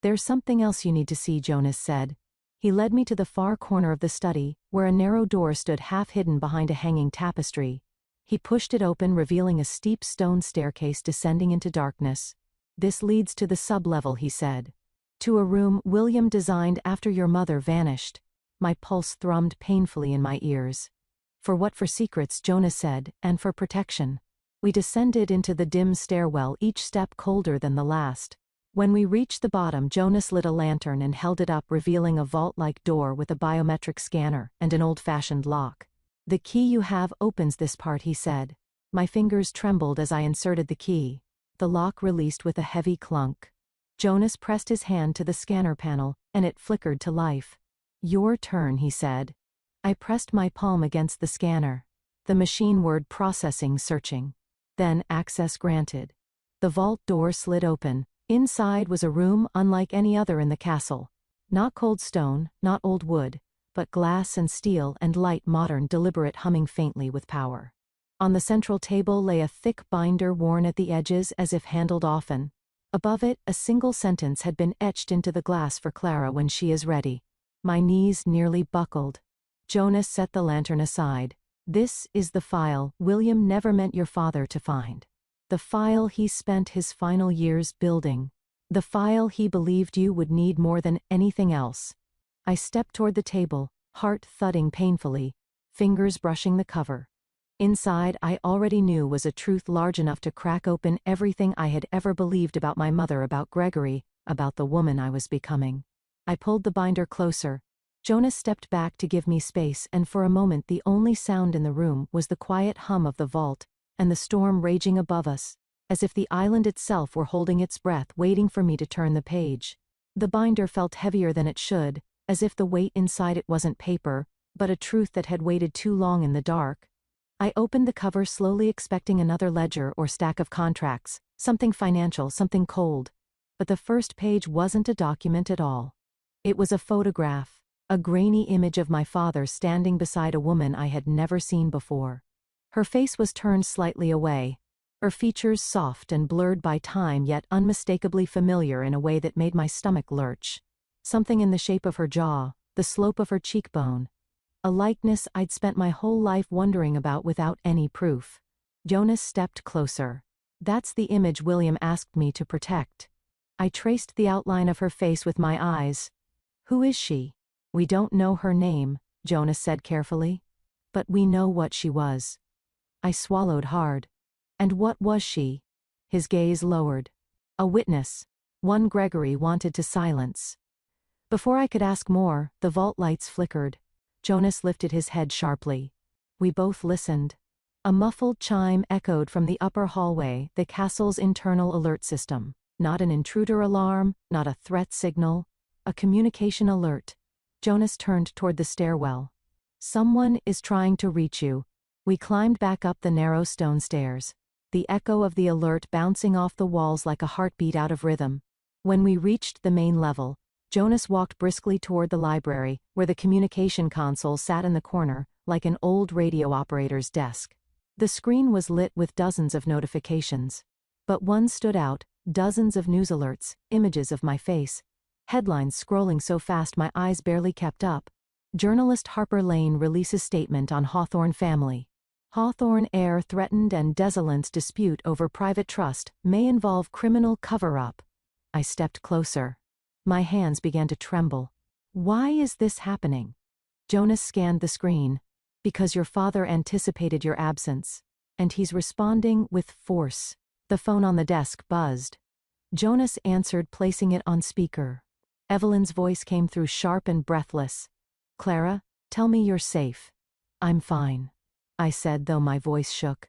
There's something else you need to see, Jonas said. He led me to the far corner of the study, where a narrow door stood half hidden behind a hanging tapestry. He pushed it open, revealing a steep stone staircase descending into darkness. This leads to the sub-level, he said. To a room William designed after your mother vanished. My pulse thrummed painfully in my ears. For what? For secrets, Jonas said, and for protection. We descended into the dim stairwell, each step colder than the last. When we reached the bottom, Jonas lit a lantern and held it up, revealing a vault-like door with a biometric scanner and an old-fashioned lock. The key you have opens this part, he said. My fingers trembled as I inserted the key. The lock released with a heavy clunk. Jonas pressed his hand to the scanner panel, and it flickered to life. Your turn, he said. I pressed my palm against the scanner. The machine word processing, searching. Then access granted. The vault door slid open. Inside was a room unlike any other in the castle. Not cold stone, not old wood, but glass and steel and light, modern, deliberate, humming faintly with power. On the central table lay a thick binder worn at the edges as if handled often. Above it, a single sentence had been etched into the glass: for Clara when she is ready. My knees nearly buckled. Jonas set the lantern aside. This is the file William never meant your father to find. The file he spent his final years building. The file he believed you would need more than anything else. I stepped toward the table, heart thudding painfully, fingers brushing the cover. Inside, I already knew, was a truth large enough to crack open everything I had ever believed about my mother, about Gregory, about the woman I was becoming. I pulled the binder closer. Jonas stepped back to give me space, and for a moment the only sound in the room was the quiet hum of the vault and the storm raging above us, as if the island itself were holding its breath, waiting for me to turn the page. The binder felt heavier than it should, as if the weight inside it wasn't paper, but a truth that had waited too long in the dark. I opened the cover slowly, expecting another ledger or stack of contracts, something financial, something cold. But the first page wasn't a document at all. It was a photograph, a grainy image of my father standing beside a woman I had never seen before. Her face was turned slightly away, her features soft and blurred by time, yet unmistakably familiar in a way that made my stomach lurch. Something in the shape of her jaw, the slope of her cheekbone. A likeness I'd spent my whole life wondering about without any proof. Jonas stepped closer. That's the image William asked me to protect. I traced the outline of her face with my eyes. Who is she? We don't know her name, Jonas said carefully. But we know what she was. I swallowed hard. And what was she? His gaze lowered. A witness. One Gregory wanted to silence. Before I could ask more, the vault lights flickered. Jonas lifted his head sharply. We both listened. A muffled chime echoed from the upper hallway, the castle's internal alert system. Not an intruder alarm, not a threat signal. A communication alert. Jonas turned toward the stairwell. Someone is trying to reach you. We climbed back up the narrow stone stairs, the echo of the alert bouncing off the walls like a heartbeat out of rhythm. When we reached the main level, Jonas walked briskly toward the library, where the communication console sat in the corner, like an old radio operator's desk. The screen was lit with dozens of notifications. But one stood out, dozens of news alerts, images of my face. Headlines scrolling so fast my eyes barely kept up. Journalist Harper Lane releases statement on Hawthorne family. Hawthorne heir threatened and desolate dispute over private trust may involve criminal cover-up. I stepped closer. My hands began to tremble. Why is this happening? Jonas scanned the screen. Because your father anticipated your absence. And he's responding with force. The phone on the desk buzzed. Jonas answered, placing it on speaker. Evelyn's voice came through, sharp and breathless. Clara, tell me you're safe. I'm fine, I said, though my voice shook.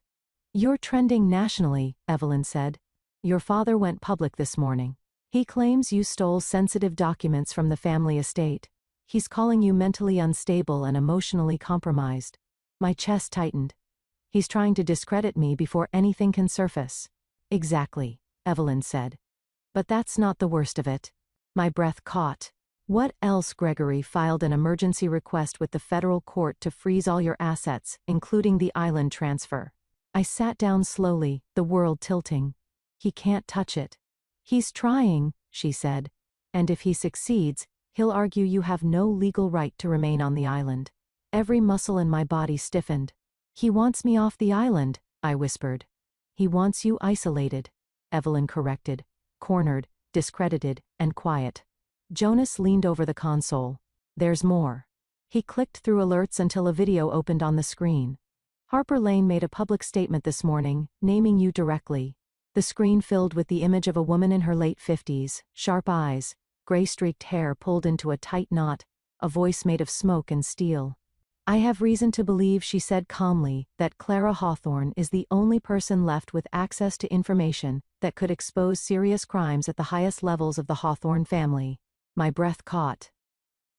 You're trending nationally, Evelyn said. Your father went public this morning. He claims you stole sensitive documents from the family estate. He's calling you mentally unstable and emotionally compromised. My chest tightened. He's trying to discredit me before anything can surface. Exactly, Evelyn said. But that's not the worst of it. My breath caught. What else? Gregory filed an emergency request with the federal court to freeze all your assets, including the island transfer. I sat down slowly, the world tilting. He can't touch it. He's trying, she said. And if he succeeds, he'll argue you have no legal right to remain on the island. Every muscle in my body stiffened. He wants me off the island, I whispered. He wants you isolated, Evelyn corrected, cornered, discredited, and quiet. Jonas leaned over the console. There's more. He clicked through alerts until a video opened on the screen. Harper Lane made a public statement this morning, naming you directly. The screen filled with the image of a woman in her late 50s, sharp eyes, gray-streaked hair pulled into a tight knot, a voice made of smoke and steel. I have reason to believe, she said calmly, that Clara Hawthorne is the only person left with access to information that could expose serious crimes at the highest levels of the Hawthorne family. My breath caught.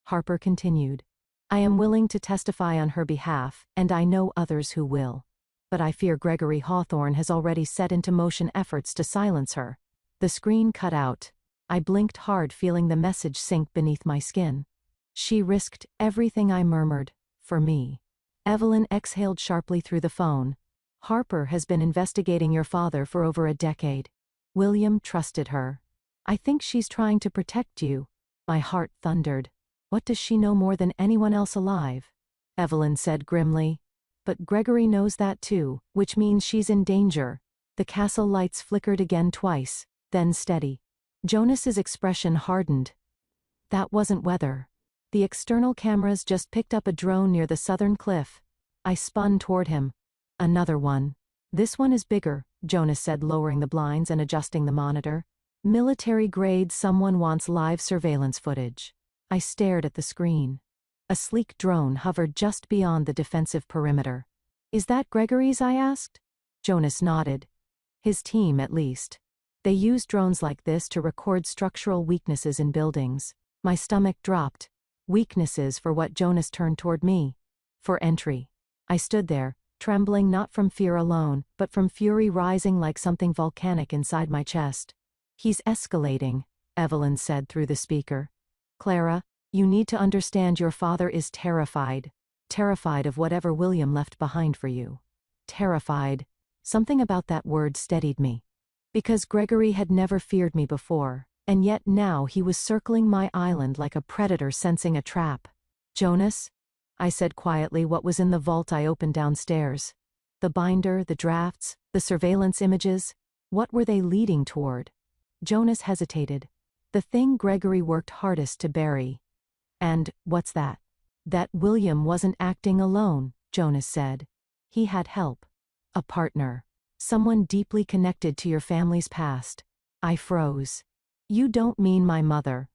Harper continued. I am willing to testify on her behalf, and I know others who will. But I fear Gregory Hawthorne has already set into motion efforts to silence her. The screen cut out. I blinked hard, feeling the message sink beneath my skin. She risked everything, I murmured. For me. Evelyn exhaled sharply through the phone. Harper has been investigating your father for over a decade. William trusted her. I think she's trying to protect you. My heart thundered. What does she know more than anyone else alive? Evelyn said grimly. But Gregory knows that too, which means she's in danger. The castle lights flickered again twice, then steady. Jonas's expression hardened. That wasn't weather. The external cameras just picked up a drone near the southern cliff. I spun toward him. Another one. This one is bigger, Jonas said, lowering the blinds and adjusting the monitor. Military grade, someone wants live surveillance footage. I stared at the screen. A sleek drone hovered just beyond the defensive perimeter. Is that Gregory's? I asked. Jonas nodded. His team, at least. They use drones like this to record structural weaknesses in buildings. My stomach dropped. Weaknesses for what? Jonas turned toward me. For entry. I stood there, trembling not from fear alone, but from fury rising like something volcanic inside my chest. He's escalating, Evelyn said through the speaker. Clara, you need to understand your father is terrified. Terrified of whatever William left behind for you. Terrified. Something about that word steadied me. Because Gregory had never feared me before. And yet now he was circling my island like a predator sensing a trap. Jonas? I said quietly. What was in the vault I opened downstairs? The binder, the drafts, the surveillance images? What were they leading toward? Jonas hesitated. The thing Gregory worked hardest to bury. And, what's that? That William wasn't acting alone, Jonas said. He had help. A partner. Someone deeply connected to your family's past. I froze. You don't mean my mother.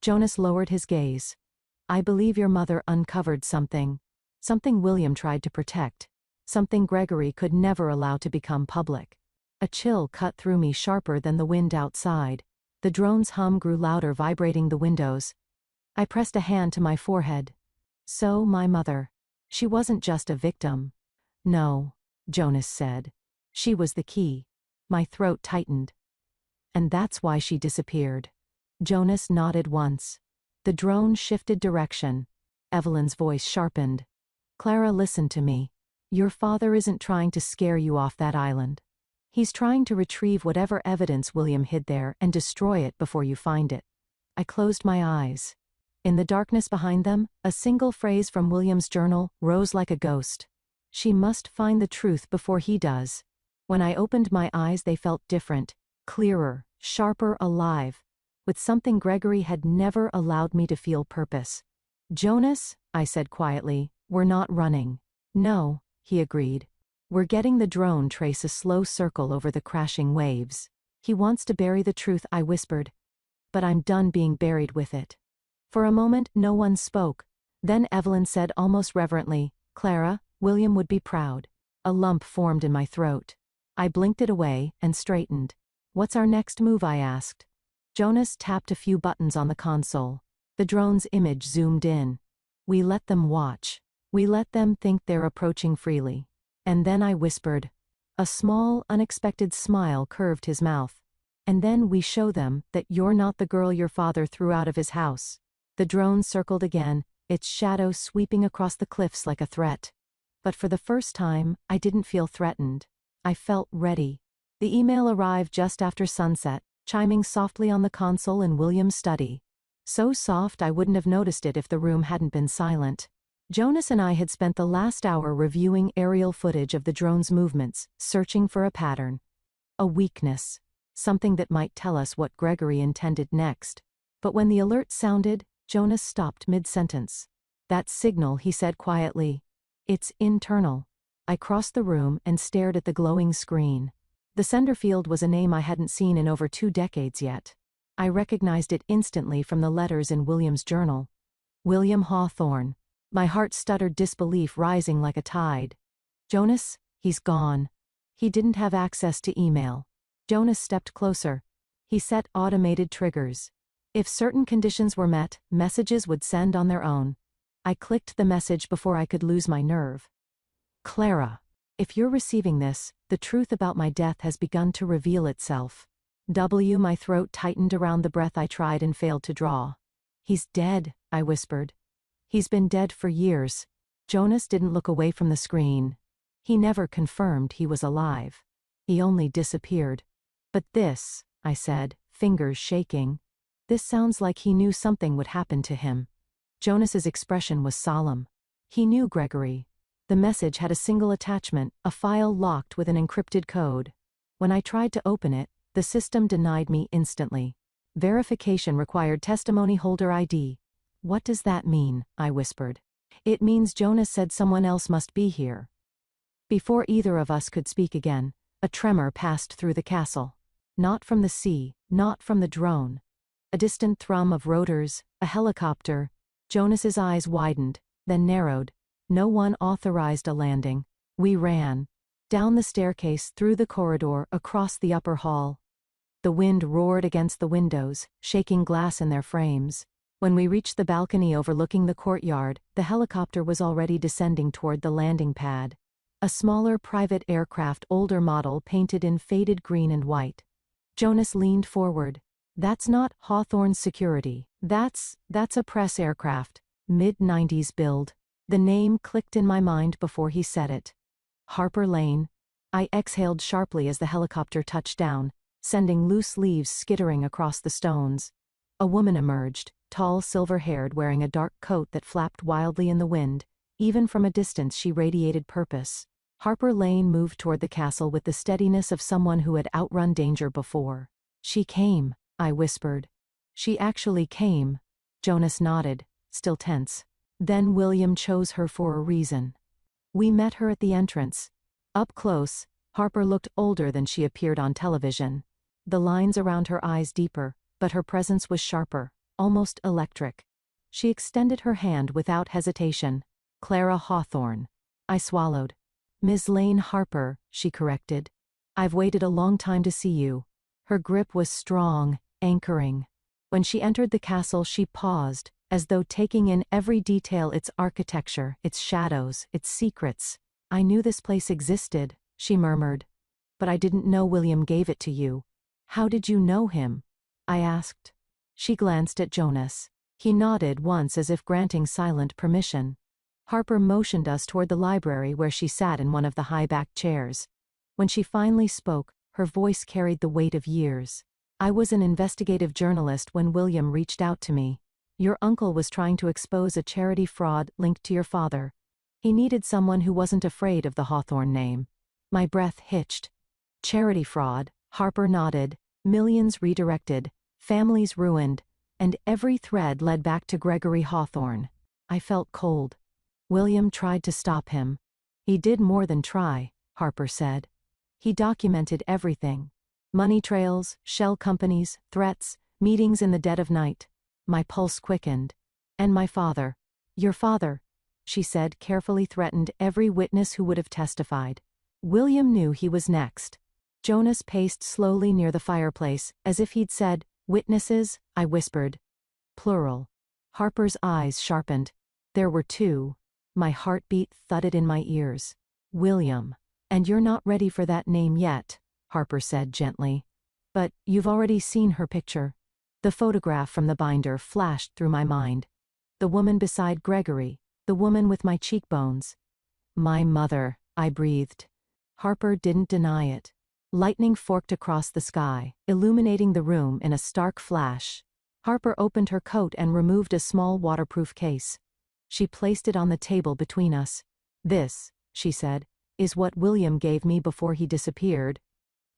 Jonas lowered his gaze. I believe your mother uncovered something. Something William tried to protect. Something Gregory could never allow to become public. A chill cut through me, sharper than the wind outside. The drone's hum grew louder, vibrating the windows. I pressed a hand to my forehead. So, my mother. She wasn't just a victim. No, Jonas said. She was the key. My throat tightened. And that's why she disappeared. Jonas nodded once. The drone shifted direction. Evelyn's voice sharpened. Clara, listen to me. Your father isn't trying to scare you off that island. He's trying to retrieve whatever evidence William hid there and destroy it before you find it. I closed my eyes. In the darkness behind them, a single phrase from William's journal rose like a ghost. She must find the truth before he does. When I opened my eyes, they felt different, clearer, sharper, alive, with something Gregory had never allowed me to feel: purpose. Jonas, I said quietly, we're not running. No, he agreed. We're getting the drone trace a slow circle over the crashing waves. He wants to bury the truth, I whispered. But I'm done being buried with it. For a moment, no one spoke. Then Evelyn said almost reverently, Clara, William would be proud. A lump formed in my throat. I blinked it away and straightened. What's our next move? I asked. Jonas tapped a few buttons on the console. The drone's image zoomed in. We let them watch. We let them think they're approaching freely. And then I whispered. A small, unexpected smile curved his mouth. And then we show them that you're not the girl your father threw out of his house. The drone circled again, its shadow sweeping across the cliffs like a threat. But for the first time, I didn't feel threatened. I felt ready. The email arrived just after sunset, chiming softly on the console in William's study. So soft I wouldn't have noticed it if the room hadn't been silent. Jonas and I had spent the last hour reviewing aerial footage of the drone's movements, searching for a pattern. A weakness. Something that might tell us what Gregory intended next. But when the alert sounded, Jonas stopped mid-sentence. "That signal," he said quietly. "It's internal." I crossed the room and stared at the glowing screen. The sender field was a name I hadn't seen in over 2 decades yet. I recognized it instantly from the letters in William's journal. William Hawthorne. My heart stuttered, disbelief rising like a tide. "Jonas, he's gone." He didn't have access to email. Jonas stepped closer. He set automated triggers. If certain conditions were met, messages would send on their own. I clicked the message before I could lose my nerve. "Clara, if you're receiving this, the truth about my death has begun to reveal itself." My throat tightened around the breath I tried and failed to draw. "He's dead," I whispered. "He's been dead for years." Jonas didn't look away from the screen. He never confirmed he was alive. He only disappeared. "But this," I said, fingers shaking. "This sounds like he knew something would happen to him." Jonas's expression was solemn. He knew Gregory. The message had a single attachment, a file locked with an encrypted code. When I tried to open it, the system denied me instantly. Verification required testimony holder ID. "What does that mean?" I whispered. "It means Jonas said someone else must be here." Before either of us could speak again, a tremor passed through the castle. Not from the sea, not from the drone. A distant thrum of rotors, a helicopter. Jonas's eyes widened, then narrowed. No one authorized a landing. We ran. Down the staircase, through the corridor, across the upper hall. The wind roared against the windows, shaking glass in their frames. When we reached the balcony overlooking the courtyard, the helicopter was already descending toward the landing pad. A smaller private aircraft, older model, painted in faded green and white. Jonas leaned forward. "That's not Hawthorne's security. That's a press aircraft. Mid-90s build." The name clicked in my mind before he said it. Harper Lane. I exhaled sharply as the helicopter touched down, sending loose leaves skittering across the stones. A woman emerged, tall, silver-haired, wearing a dark coat that flapped wildly in the wind. Even from a distance she radiated purpose. Harper Lane moved toward the castle with the steadiness of someone who had outrun danger before. "She came," I whispered. "She actually came." Jonas nodded, still tense. "Then William chose her for a reason." We met her at the entrance. Up close, Harper looked older than she appeared on television. The lines around her eyes deeper, but her presence was sharper, almost electric. She extended her hand without hesitation. "Clara Hawthorne." I swallowed. "Ms. Lane Harper," she corrected. "I've waited a long time to see you." Her grip was strong, anchoring. When she entered the castle she paused, as though taking in every detail, its architecture, its shadows, its secrets. "I knew this place existed," she murmured. "But I didn't know William gave it to you." "How did you know him?" I asked. She glanced at Jonas. He nodded once as if granting silent permission. Harper motioned us toward the library where she sat in one of the high-backed chairs. When she finally spoke, her voice carried the weight of years. "I was an investigative journalist when William reached out to me. Your uncle was trying to expose a charity fraud linked to your father. He needed someone who wasn't afraid of the Hawthorne name." My breath hitched. "Charity fraud," Harper nodded. "Millions redirected, families ruined, and every thread led back to Gregory Hawthorne." I felt cold. "William tried to stop him." "He did more than try," Harper said. "He documented everything. Money trails, shell companies, threats, meetings in the dead of night." My pulse quickened. "And my father." "Your father," she said, carefully threatened every witness who would have testified. William knew he was next. Jonas paced slowly near the fireplace, as if he'd said, "Witnesses?" I whispered. "Plural." Harper's eyes sharpened. "There were 2. My heartbeat thudded in my ears. "William. And you're not ready for that name yet," Harper said gently. "But you've already seen her picture." The photograph from the binder flashed through my mind. The woman beside Gregory, the woman with my cheekbones. "My mother," I breathed. Harper didn't deny it. Lightning forked across the sky, illuminating the room in a stark flash. Harper opened her coat and removed a small waterproof case. She placed it on the table between us. "This," she said, "is what William gave me before he disappeared.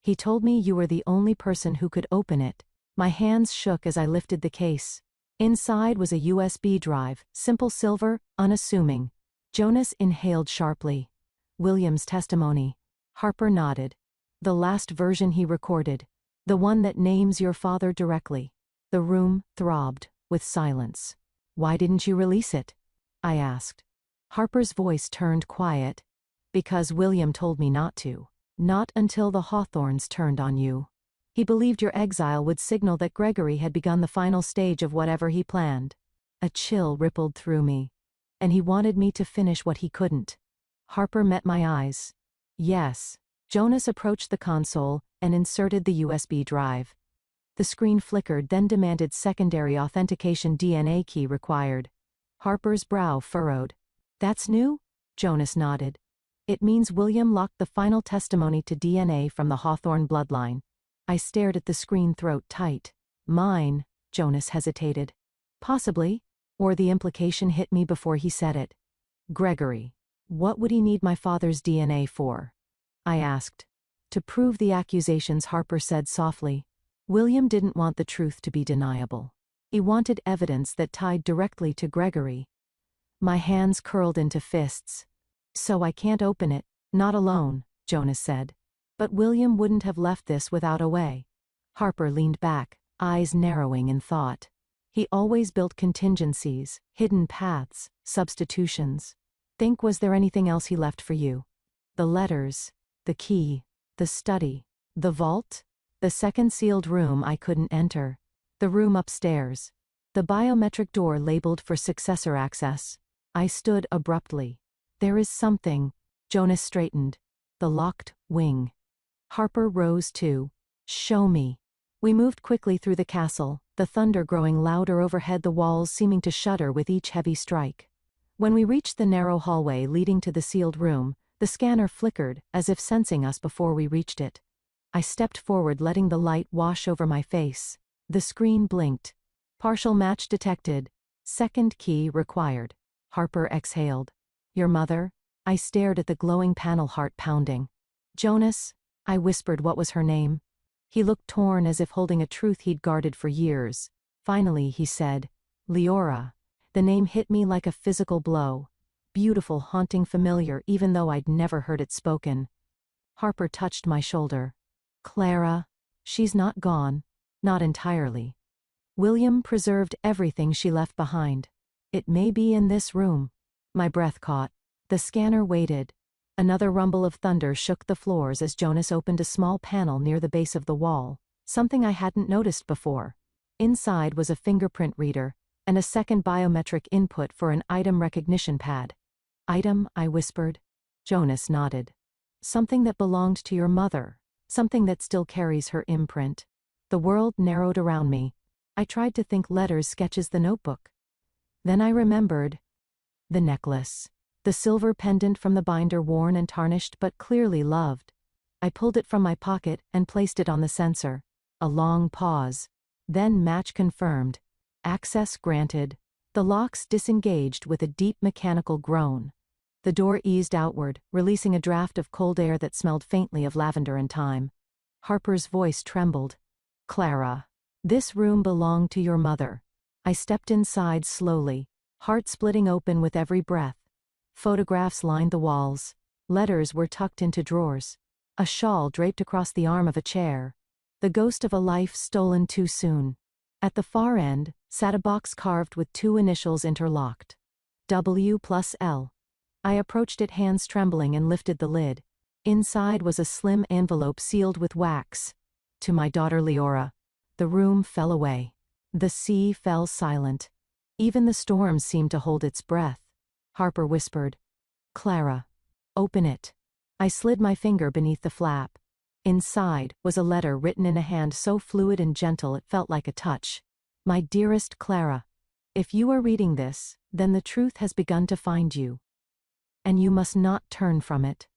He told me you were the only person who could open it." My hands shook as I lifted the case. Inside was a USB drive, simple silver, unassuming. Jonas inhaled sharply. "William's testimony." Harper nodded. "The last version he recorded. The one that names your father directly." The room throbbed, with silence. "Why didn't you release it?" I asked. Harper's voice turned quiet. "Because William told me not to. Not until the Hawthorns turned on you. He believed your exile would signal that Gregory had begun the final stage of whatever he planned." A chill rippled through me. "And he wanted me to finish what he couldn't." Harper met my eyes. "Yes." Jonas approached the console and inserted the USB drive. The screen flickered, then demanded secondary authentication DNA key required. Harper's brow furrowed. "That's new?" Jonas nodded. "It means William locked the final testimony to DNA from the Hawthorne bloodline." I stared at the screen, throat tight. "Mine," Jonas hesitated. "Possibly." Or the implication hit me before he said it. "Gregory. What would he need my father's DNA for?" I asked. "To prove the accusations," Harper said softly. "William didn't want the truth to be deniable. He wanted evidence that tied directly to Gregory." My hands curled into fists. "So I can't open it." "Not alone," Jonas said. "But William wouldn't have left this without a way." Harper leaned back, eyes narrowing in thought. "He always built contingencies, hidden paths, substitutions. Think, was there anything else he left for you? The letters, the key, the study, the vault, the second sealed room I couldn't enter, the room upstairs, the biometric door labeled for successor access." I stood abruptly. "There is something." Jonas straightened. "The locked wing." Harper rose too. "Show me." We moved quickly through the castle, the thunder growing louder overhead, the walls seeming to shudder with each heavy strike. When we reached the narrow hallway leading to the sealed room, the scanner flickered, as if sensing us before we reached it. I stepped forward, letting the light wash over my face. The screen blinked. "Partial match detected. Second key required." Harper exhaled. "Your mother?" I stared at the glowing panel, heart pounding. "Jonas," I whispered. "What was her name?" He looked torn, as if holding a truth he'd guarded for years. Finally he said, "Leora." The name hit me like a physical blow. Beautiful, haunting, familiar, even though I'd never heard it spoken. Harper touched my shoulder. "Clara. She's not gone. Not entirely. William preserved everything she left behind. It may be in this room." My breath caught. The scanner waited. Another rumble of thunder shook the floors as Jonas opened a small panel near the base of the wall, something I hadn't noticed before. Inside was a fingerprint reader, and a second biometric input for an item recognition pad. "Item," I whispered. Jonas nodded. "Something that belonged to your mother. Something that still carries her imprint." The world narrowed around me. I tried to think, letters, sketches, the notebook. Then I remembered. The necklace. The silver pendant from the binder, worn and tarnished but clearly loved. I pulled it from my pocket and placed it on the sensor. A long pause. Then match confirmed. Access granted. The locks disengaged with a deep mechanical groan. The door eased outward, releasing a draft of cold air that smelled faintly of lavender and thyme. Harper's voice trembled. "Clara. This room belonged to your mother." I stepped inside slowly, heart splitting open with every breath. Photographs lined the walls. Letters were tucked into drawers. A shawl draped across the arm of a chair. The ghost of a life stolen too soon. At the far end sat a box carved with two initials interlocked. W+L. I approached it, hands trembling, and lifted the lid. Inside was a slim envelope sealed with wax. "To my daughter Leora." The room fell away. The sea fell silent. Even the storm seemed to hold its breath. Harper whispered, "Clara, open it." I slid my finger beneath the flap. Inside was a letter written in a hand so fluid and gentle it felt like a touch. "My dearest Clara, if you are reading this, then the truth has begun to find you. And you must not turn from it.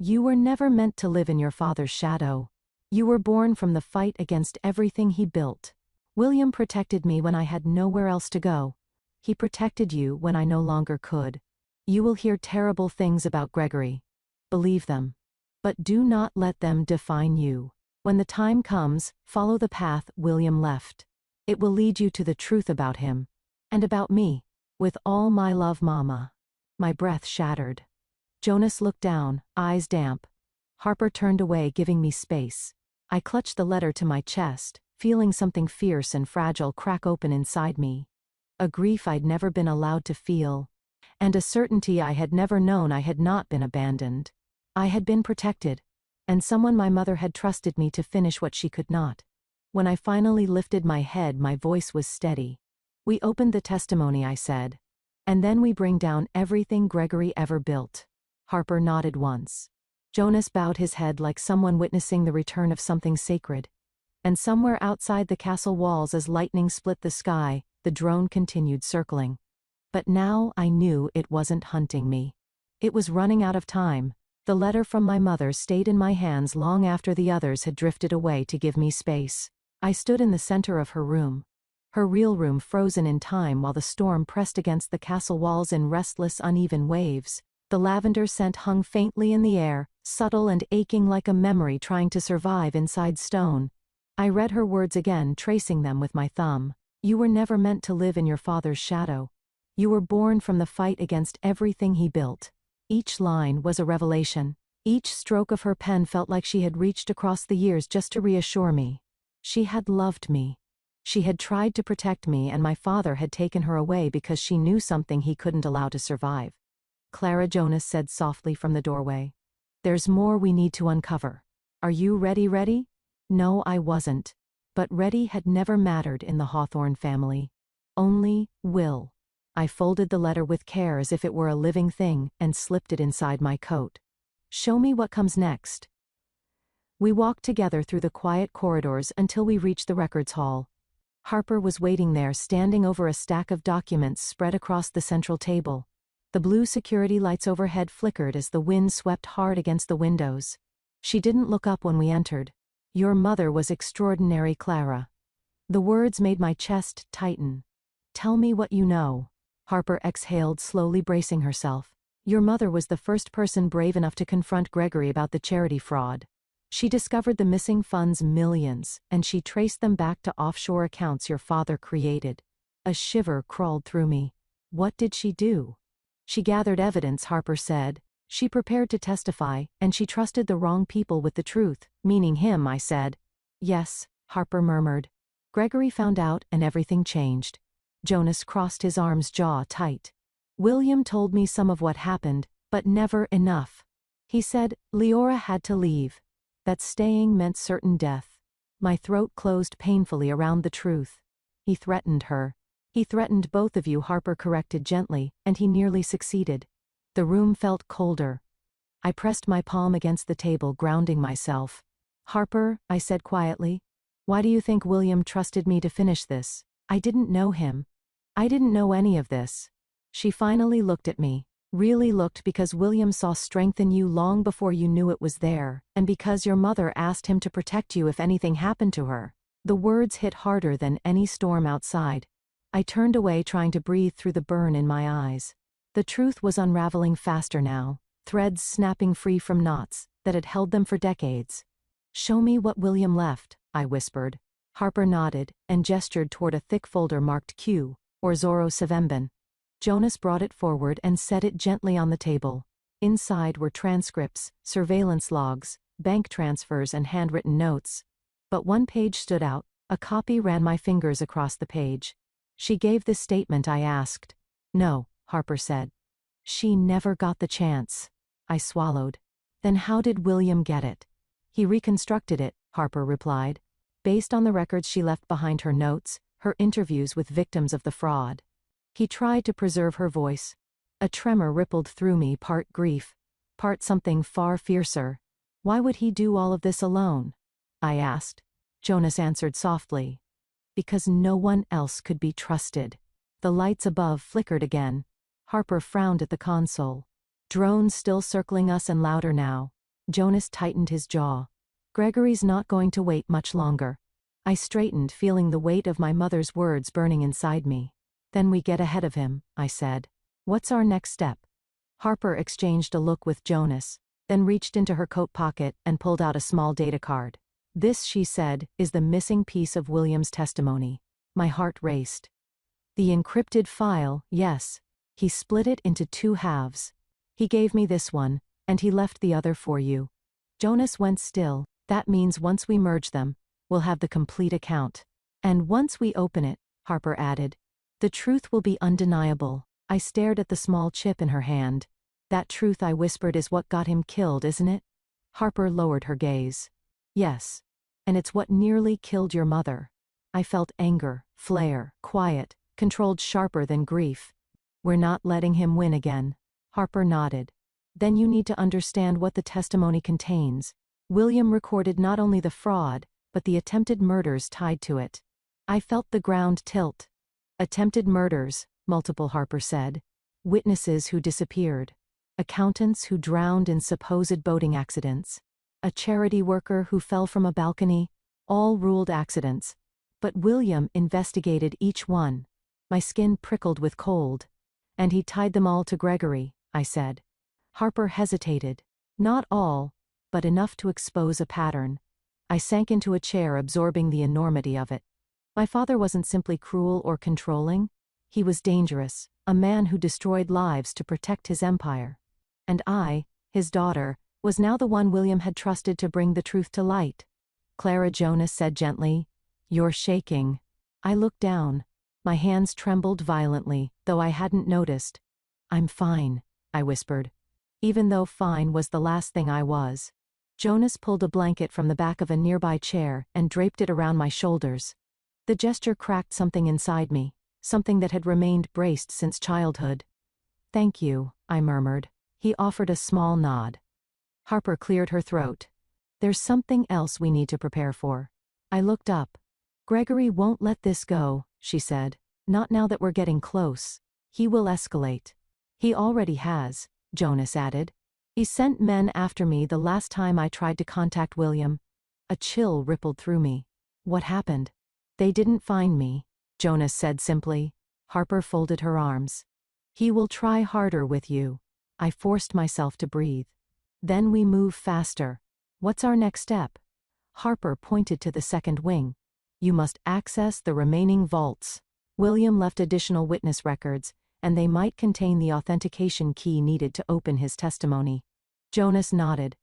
You were never meant to live in your father's shadow. You were born from the fight against everything he built. William protected me when I had nowhere else to go. He protected you when I no longer could. You will hear terrible things about Gregory. Believe them. But do not let them define you. When the time comes, follow the path William left. It will lead you to the truth about him. And about me. With all my love, Mama. My breath shattered. Jonas looked down, eyes damp. Harper turned away, giving me space. I clutched the letter to my chest, feeling something fierce and fragile crack open inside me. A grief I'd never been allowed to feel. And a certainty I had never known I had not been abandoned. I had been protected. And someone my mother had trusted me to finish what she could not. When I finally lifted my head, my voice was steady. We opened the testimony, I said. And then we bring down everything Gregory ever built. Harper nodded once. Jonas bowed his head like someone witnessing the return of something sacred. And somewhere outside the castle walls, as lightning split the sky, the drone continued circling. But now I knew it wasn't hunting me. It was running out of time. The letter from my mother stayed in my hands long after the others had drifted away to give me space. I stood in the center of her room. Her real room frozen in time while the storm pressed against the castle walls in restless, uneven waves. The lavender scent hung faintly in the air, subtle and aching like a memory trying to survive inside stone. I read her words again, tracing them with my thumb. You were never meant to live in your father's shadow. You were born from the fight against everything he built. Each line was a revelation. Each stroke of her pen felt like she had reached across the years just to reassure me. She had loved me. She had tried to protect me, and my father had taken her away because she knew something he couldn't allow to survive. Clara, Jonas said softly from the doorway. There's more we need to uncover. Are you ready? No, I wasn't. But ready had never mattered in the Hawthorne family. Only will. I folded the letter with care as if it were a living thing and slipped it inside my coat. Show me what comes next. We walked together through the quiet corridors until we reached the records hall. Harper was waiting there, standing over a stack of documents spread across the central table. The blue security lights overhead flickered as the wind swept hard against the windows. She didn't look up when we entered. Your mother was extraordinary, Clara. The words made my chest tighten. Tell me what you know. Harper exhaled, slowly bracing herself. Your mother was the first person brave enough to confront Gregory about the charity fraud. She discovered the missing funds, millions, and she traced them back to offshore accounts your father created. A shiver crawled through me. What did she do? She gathered evidence, Harper said. She prepared to testify, and she trusted the wrong people with the truth, meaning him, I said. Yes, Harper murmured. Gregory found out and everything changed. Jonas crossed his arms, jaw tight. William told me some of what happened, but never enough. He said Leora had to leave. That staying meant certain death. My throat closed painfully around the truth. He threatened her. He threatened both of you, Harper corrected gently, and he nearly succeeded. The room felt colder. I pressed my palm against the table, grounding myself. Harper, I said quietly, why do you think William trusted me to finish this? I didn't know him. I didn't know any of this. She finally looked at me. Really looked, because William saw strength in you long before you knew it was there, and because your mother asked him to protect you if anything happened to her. The words hit harder than any storm outside. I turned away, trying to breathe through the burn in my eyes. The truth was unraveling faster now, threads snapping free from knots that had held them for decades. Show me what William left, I whispered. Harper nodded and gestured toward a thick folder marked Q, or Zorro Savemban. Jonas brought it forward and set it gently on the table. Inside were transcripts, surveillance logs, bank transfers, and handwritten notes. But one page stood out. A copy ran my fingers across the page. She gave this statement, I asked. No, Harper said. She never got the chance. I swallowed. Then how did William get it? He reconstructed it, Harper replied. Based on the records she left behind, her notes, her interviews with victims of the fraud. He tried to preserve her voice. A tremor rippled through me, part grief, part something far fiercer. Why would he do all of this alone? I asked. Jonas answered softly. Because no one else could be trusted. The lights above flickered again. Harper frowned at the console. Drones still circling us, and louder now. Jonas tightened his jaw. Gregory's not going to wait much longer. I straightened, feeling the weight of my mother's words burning inside me. Then we get ahead of him, I said. What's our next step? Harper exchanged a look with Jonas, then reached into her coat pocket and pulled out a small data card. This, she said, is the missing piece of William's testimony. My heart raced. The encrypted file, yes. He split it into 2 halves. He gave me this one, and he left the other for you. Jonas went still. That means once we merge them, we'll have the complete account. And once we open it, Harper added, the truth will be undeniable. I stared at the small chip in her hand. That truth, I whispered, is what got him killed, isn't it? Harper lowered her gaze. Yes. And it's what nearly killed your mother. I felt anger, flare, quiet, controlled sharper than grief. We're not letting him win again. Harper nodded. Then you need to understand what the testimony contains. William recorded not only the fraud, but the attempted murders tied to it. I felt the ground tilt. Attempted murders, multiple, Harper said. Witnesses who disappeared. Accountants who drowned in supposed boating accidents. A charity worker who fell from a balcony. All ruled accidents. But William investigated each one. My skin prickled with cold. And he tied them all to Gregory, I said. Harper hesitated. Not all, but enough to expose a pattern. I sank into a chair, absorbing the enormity of it. My father wasn't simply cruel or controlling. He was dangerous, a man who destroyed lives to protect his empire. And I, his daughter, was now the one William had trusted to bring the truth to light. Clara, Jonas said gently, you're shaking. I looked down. My hands trembled violently, though I hadn't noticed. I'm fine, I whispered. Even though fine was the last thing I was. Jonas pulled a blanket from the back of a nearby chair and draped it around my shoulders. The gesture cracked something inside me, something that had remained braced since childhood. Thank you, I murmured. He offered a small nod. Harper cleared her throat. There's something else we need to prepare for. I looked up. Gregory won't let this go, she said. Not now that we're getting close. He will escalate. He already has, Jonas added. He sent men after me the last time I tried to contact William. A chill rippled through me. What happened? They didn't find me, Jonas said simply. Harper folded her arms. He will try harder with you. I forced myself to breathe. Then we move faster. What's our next step? Harper pointed to the second wing. You must access the remaining vaults. William left additional witness records, and they might contain the authentication key needed to open his testimony. Jonas nodded.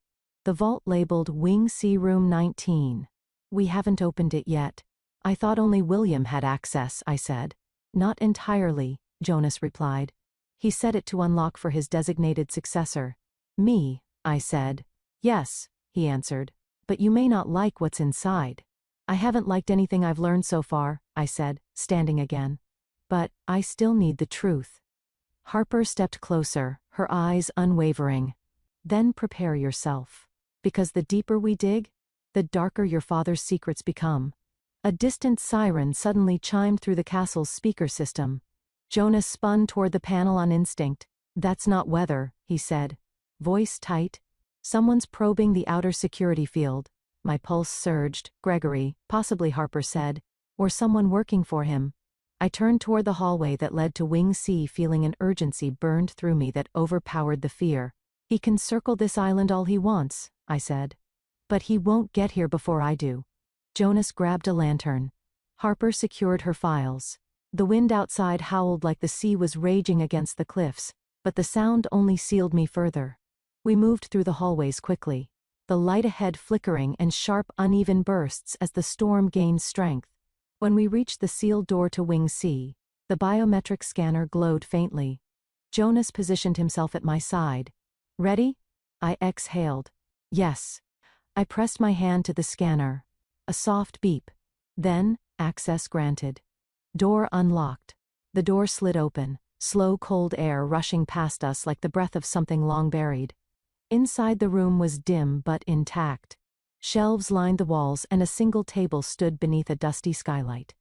The vault labeled Wing C Room 19. We haven't opened it yet. I thought only William had access, I said. Not entirely, Jonas replied. He set it to unlock for his designated successor. Me, I said. Yes, he answered. But you may not like what's inside. I haven't liked anything I've learned so far, I said, standing again. But I still need the truth. Harper stepped closer, her eyes unwavering. Then prepare yourself. Because the deeper we dig, the darker your father's secrets become. A distant siren suddenly chimed through the castle's speaker system. Jonas spun toward the panel on instinct. That's not weather, he said. Voice tight. Someone's probing the outer security field. My pulse surged. Gregory, possibly, Harper said. Or someone working for him. I turned toward the hallway that led to Wing C, feeling an urgency burned through me that overpowered the fear. He can circle this island all he wants, I said. But he won't get here before I do. Jonas grabbed a lantern. Harper secured her files. The wind outside howled like the sea was raging against the cliffs, but the sound only sealed me further. We moved through the hallways quickly, the light ahead flickering in sharp, uneven bursts as the storm gained strength. When we reached the sealed door to Wing C, the biometric scanner glowed faintly. Jonas positioned himself at my side. Ready? I exhaled. Yes. I pressed my hand to the scanner. A soft beep. Then, access granted. Door unlocked. The door slid open, slow cold air rushing past us like the breath of something long buried. Inside the room was dim but intact. Shelves lined the walls and a single table stood beneath a dusty skylight.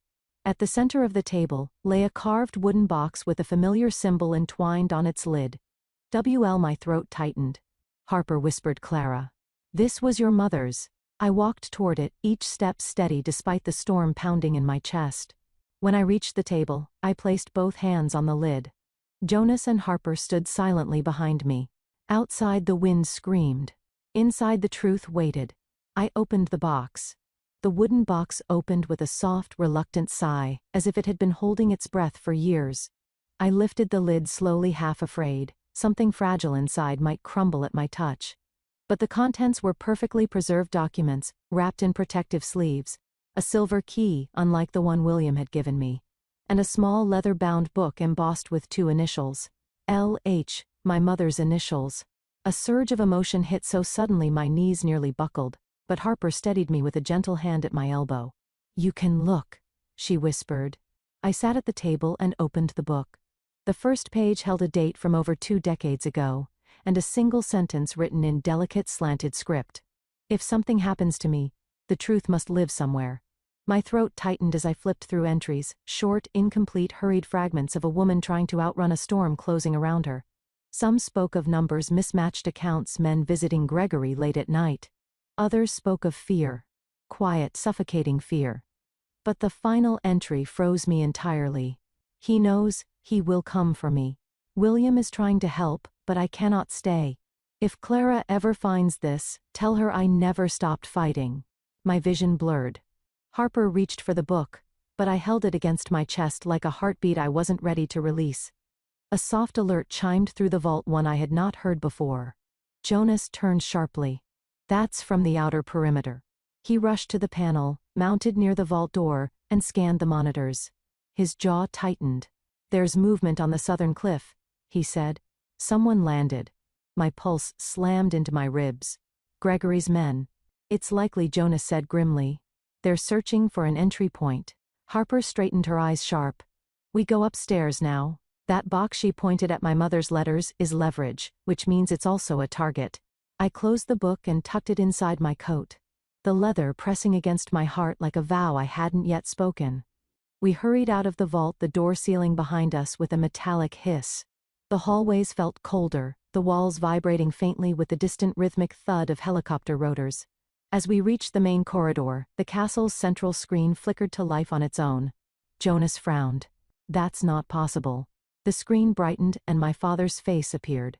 At the center of the table lay a carved wooden box with a familiar symbol entwined on its lid. WL, my throat tightened. Harper whispered Clara. This was your mother's. I walked toward it, each step steady despite the storm pounding in my chest. When I reached the table, I placed both hands on the lid. Jonas and Harper stood silently behind me. Outside the wind screamed. Inside the truth waited. I opened the box. The wooden box opened with a soft, reluctant sigh, as if it had been holding its breath for years. I lifted the lid slowly, half afraid. Something fragile inside might crumble at my touch. But the contents were perfectly preserved documents, wrapped in protective sleeves, a silver key, unlike the one William had given me, and a small leather-bound book embossed with 2 initials. L.H., my mother's initials. A surge of emotion hit so suddenly my knees nearly buckled, but Harper steadied me with a gentle hand at my elbow. "You can look," she whispered. I sat at the table and opened the book. The first page held a date from over 2 decades ago, and a single sentence written in delicate slanted script. If something happens to me, the truth must live somewhere. My throat tightened as I flipped through entries, short, incomplete, hurried fragments of a woman trying to outrun a storm closing around her. Some spoke of numbers, mismatched accounts, men visiting Gregory late at night. Others spoke of fear. Quiet, suffocating fear. But the final entry froze me entirely. He knows, he will come for me. William is trying to help, but I cannot stay. If Clara ever finds this, tell her I never stopped fighting. My vision blurred. Harper reached for the book, but I held it against my chest like a heartbeat I wasn't ready to release. A soft alert chimed through the vault, one I had not heard before. Jonas turned sharply. That's from the outer perimeter. He rushed to the panel, mounted near the vault door, and scanned the monitors. His jaw tightened. There's movement on the southern cliff, he said. Someone landed. My pulse slammed into my ribs. Gregory's men. It's likely, Jonas said grimly. They're searching for an entry point. Harper straightened her eyes sharp. We go upstairs now. That box, she pointed at my mother's letters, is leverage, which means it's also a target. I closed the book and tucked it inside my coat. The leather pressing against my heart like a vow I hadn't yet spoken. We hurried out of the vault, the door sealing behind us with a metallic hiss. The hallways felt colder, the walls vibrating faintly with the distant rhythmic thud of helicopter rotors. As we reached the main corridor, the castle's central screen flickered to life on its own. Jonas frowned. That's not possible. The screen brightened and my father's face appeared.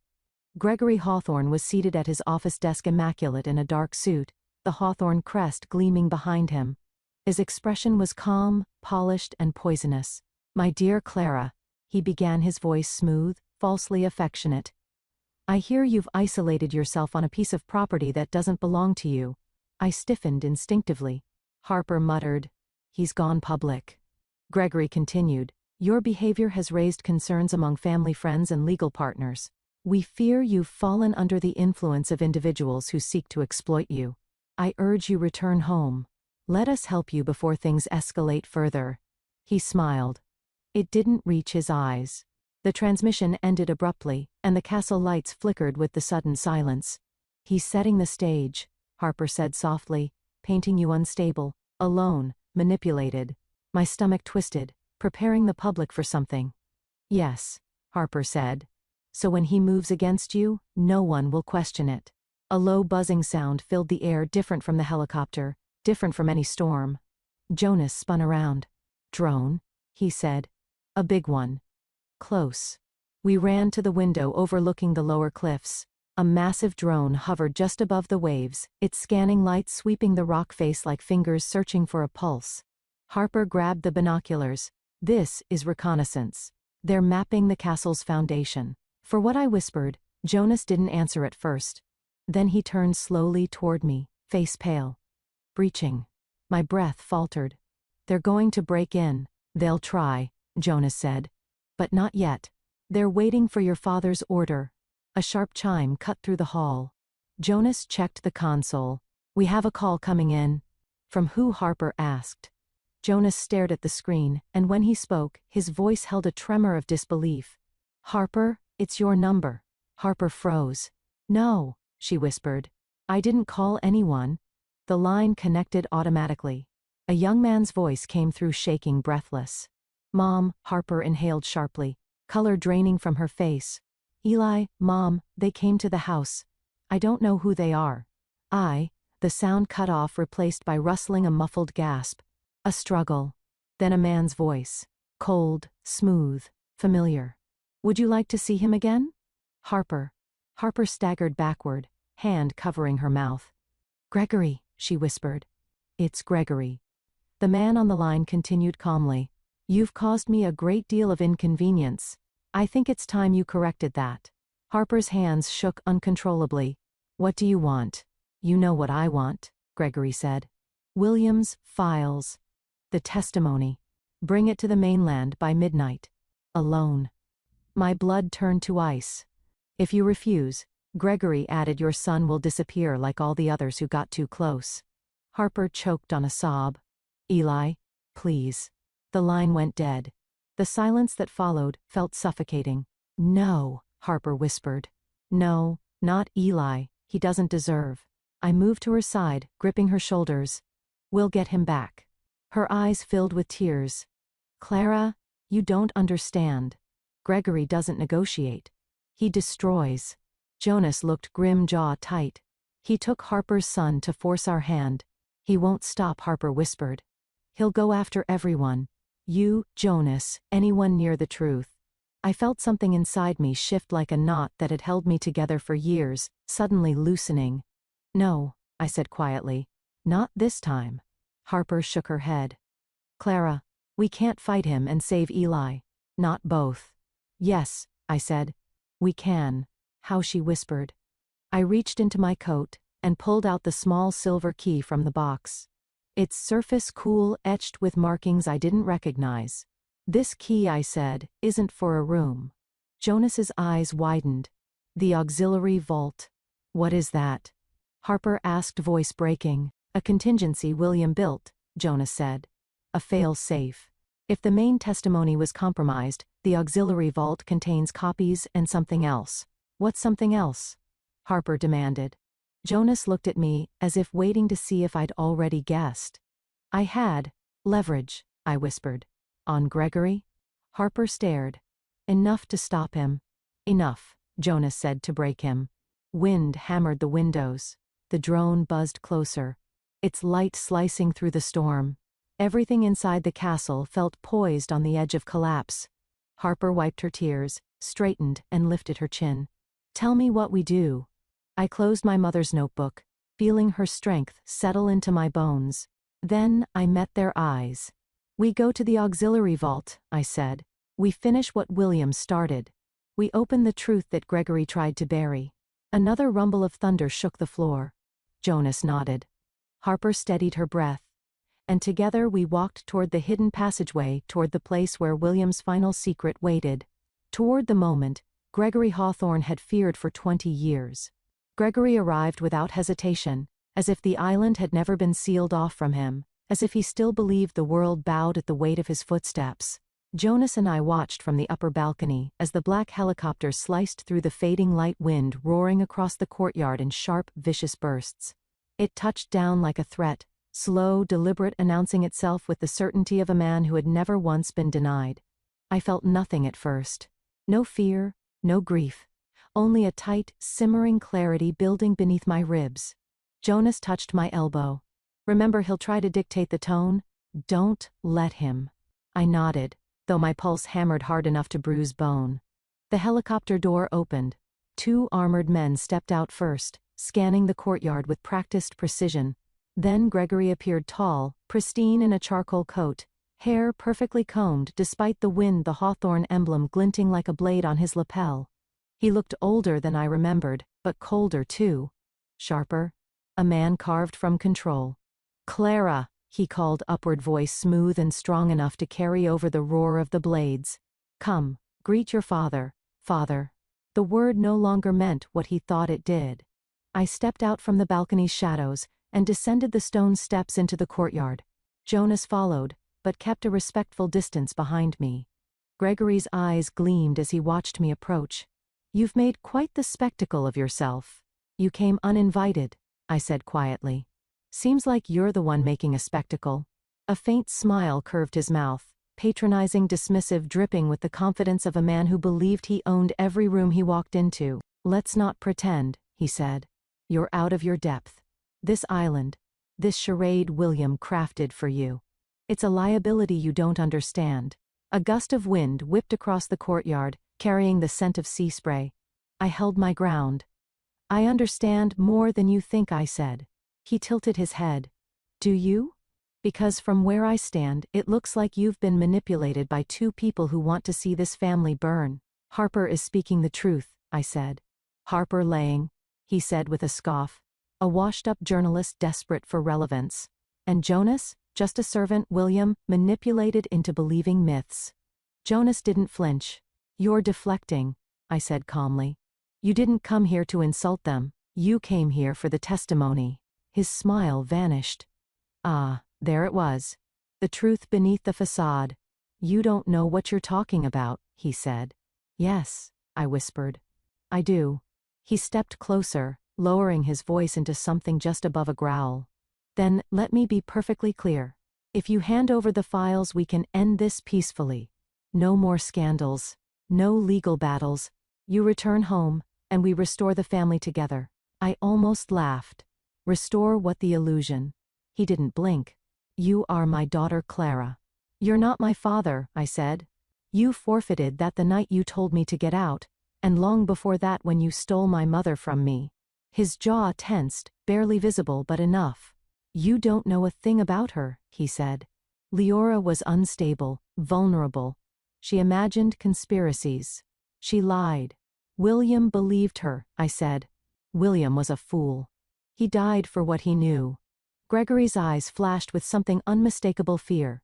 Gregory Hawthorne was seated at his office desk, immaculate in a dark suit, the Hawthorne crest gleaming behind him. His expression was calm, polished, and poisonous. My dear Clara, he began, his voice smooth, falsely affectionate. I hear you've isolated yourself on a piece of property that doesn't belong to you. I stiffened instinctively. Harper muttered. He's gone public. Gregory continued. Your behavior has raised concerns among family, friends, and legal partners. We fear you've fallen under the influence of individuals who seek to exploit you. I urge you return home. Let us help you before things escalate further. He smiled. It didn't reach his eyes. The transmission ended abruptly, and the castle lights flickered with the sudden silence. He's setting the stage, Harper said softly, painting you unstable, alone, manipulated. My stomach twisted. Preparing the public for something. Yes, Harper said. So when he moves against you, no one will question it. A low buzzing sound filled the air, different from the helicopter, different from any storm. Jonas spun around. Drone, he said. A big one. Close. We ran to the window overlooking the lower cliffs. A massive drone hovered just above the waves, its scanning lights sweeping the rock face like fingers searching for a pulse. Harper grabbed the binoculars. This is reconnaissance. They're mapping the castle's foundation. For what I whispered, Jonas didn't answer at first. Then he turned slowly toward me, face pale. Breaching. My breath faltered. They're going to break in. They'll try, Jonas said. But not yet. They're waiting for your father's order. A sharp chime cut through the hall. Jonas checked the console. We have a call coming in. From who? Harper asked. Jonas stared at the screen, and when he spoke, his voice held a tremor of disbelief. Harper, it's your number. Harper froze. No, she whispered. I didn't call anyone. The line connected automatically. A young man's voice came through, shaking, breathless. Mom, Harper inhaled sharply, color draining from her face. Eli, Mom, they came to the house. I don't know who they are. The sound cut off, replaced by rustling, a muffled gasp. A struggle. Then a man's voice. Cold, smooth, familiar. Would you like to see him again? Harper. Harper staggered backward, hand covering her mouth. Gregory, she whispered. It's Gregory. The man on the line continued calmly. You've caused me a great deal of inconvenience. I think it's time you corrected that. Harper's hands shook uncontrollably. What do you want? You know what I want, Gregory said. William's files. The testimony. Bring it to the mainland by midnight. Alone. My blood turned to ice. If you refuse, Gregory added, your son will disappear like all the others who got too close. Harper choked on a sob. Eli, please. The line went dead. The silence that followed felt suffocating. No, Harper whispered. No, not Eli, he doesn't deserve. I moved to her side, gripping her shoulders. We'll get him back. Her eyes filled with tears. Clara, you don't understand. Gregory doesn't negotiate. He destroys. Jonas looked grim, jaw tight. He took Harper's son to force our hand. He won't stop, Harper whispered. He'll go after everyone. You, Jonas, anyone near the truth. I felt something inside me shift, like a knot that had held me together for years, suddenly loosening. No, I said quietly. Not this time. Harper shook her head. Clara, we can't fight him and save Eli. Not both. Yes, I said. We can. How, she whispered. I reached into my coat and pulled out the small silver key from the box. Its surface cool, etched with markings I didn't recognize. This key, I said, isn't for a room. Jonas's eyes widened. The auxiliary vault. What is that? Harper asked, voice breaking. A contingency William built, Jonas said. A fail-safe. If the main testimony was compromised, the auxiliary vault contains copies and something else. What's something else? Harper demanded. Jonas looked at me, as if waiting to see if I'd already guessed. I had leverage, I whispered. On Gregory? Harper stared. Enough to stop him. Enough, Jonas said, to break him. Wind hammered the windows. The drone buzzed closer, its light slicing through the storm. Everything inside the castle felt poised on the edge of collapse. Harper wiped her tears, straightened, and lifted her chin. Tell me what we do. I closed my mother's notebook, feeling her strength settle into my bones. Then I met their eyes. We go to the auxiliary vault, I said. We finish what William started. We open the truth that Gregory tried to bury. Another rumble of thunder shook the floor. Jonas nodded. Harper steadied her breath. And together we walked toward the hidden passageway, toward the place where William's final secret waited. Toward the moment Gregory Hawthorne had feared for 20 years. Gregory arrived without hesitation, as if the island had never been sealed off from him, as if he still believed the world bowed at the weight of his footsteps. Jonas and I watched from the upper balcony as the black helicopter sliced through the fading light wind, roaring across the courtyard in sharp, vicious bursts. It touched down like a threat, slow, deliberate, announcing itself with the certainty of a man who had never once been denied. I felt nothing at first. No fear, no grief. Only a tight, simmering clarity building beneath my ribs. Jonas touched my elbow. Remember, he'll try to dictate the tone? Don't let him. I nodded, though my pulse hammered hard enough to bruise bone. The helicopter door opened. 2 armored men stepped out first, scanning the courtyard with practiced precision. Then Gregory appeared, tall, pristine in a charcoal coat, hair perfectly combed despite the wind, the Hawthorne emblem glinting like a blade on his lapel. He looked older than I remembered, but colder too. Sharper. A man carved from control. Clara, he called, upward voice smooth and strong enough to carry over the roar of the blades. Come, greet your father, father. The word no longer meant what he thought it did. I stepped out from the balcony's shadows and descended the stone steps into the courtyard. Jonas followed, but kept a respectful distance behind me. Gregory's eyes gleamed as he watched me approach. You've made quite the spectacle of yourself. You came uninvited, I said quietly. Seems like you're the one making a spectacle. A faint smile curved his mouth, patronizing, dismissive, dripping with the confidence of a man who believed he owned every room he walked into. Let's not pretend, he said. You're out of your depth. This island, this charade William crafted for you. It's a liability you don't understand. A gust of wind whipped across the courtyard, carrying the scent of sea spray. I held my ground. I understand more than you think, I said. He tilted his head. Do you? Because from where I stand, it looks like you've been manipulated by two people who want to see this family burn. Harper is speaking the truth, I said. Harper Lang, he said with a scoff. A washed-up journalist desperate for relevance. And Jonas, just a servant William manipulated into believing myths. Jonas didn't flinch. You're deflecting, I said calmly. You didn't come here to insult them. You came here for the testimony. His smile vanished. Ah, there it was. The truth beneath the facade. You don't know what you're talking about, he said. Yes, I whispered. I do. He stepped closer, lowering his voice into something just above a growl. Then, let me be perfectly clear. If you hand over the files, we can end this peacefully. No more scandals. No legal battles. You return home, and we restore the family together. I almost laughed. Restore what? The illusion. He didn't blink. You are my daughter Clara. You're not my father, I said. You forfeited that the night you told me to get out, and long before that when you stole my mother from me. His jaw tensed, barely visible but enough. You don't know a thing about her, he said. Leora was unstable, vulnerable. She imagined conspiracies. She lied. William believed her, I said. William was a fool. He died for what he knew. Gregory's eyes flashed with something unmistakable fear.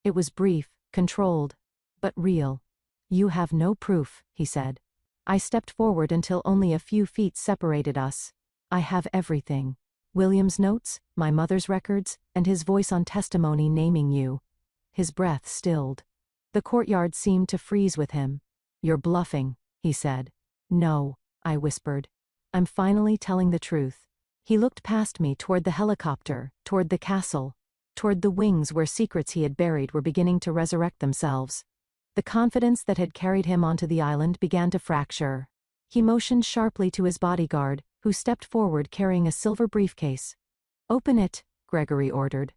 It was brief, controlled, but real. You have no proof, he said. I stepped forward until only a few feet separated us. I have everything. William's notes, my mother's records, and his voice on testimony naming you. His breath stilled. The courtyard seemed to freeze with him. You're bluffing, he said. No, I whispered. I'm finally telling the truth. He looked past me toward the helicopter, toward the castle, toward the wings where secrets he had buried were beginning to resurrect themselves. The confidence that had carried him onto the island began to fracture. He motioned sharply to his bodyguard, who stepped forward carrying a silver briefcase. Open it, Gregory ordered.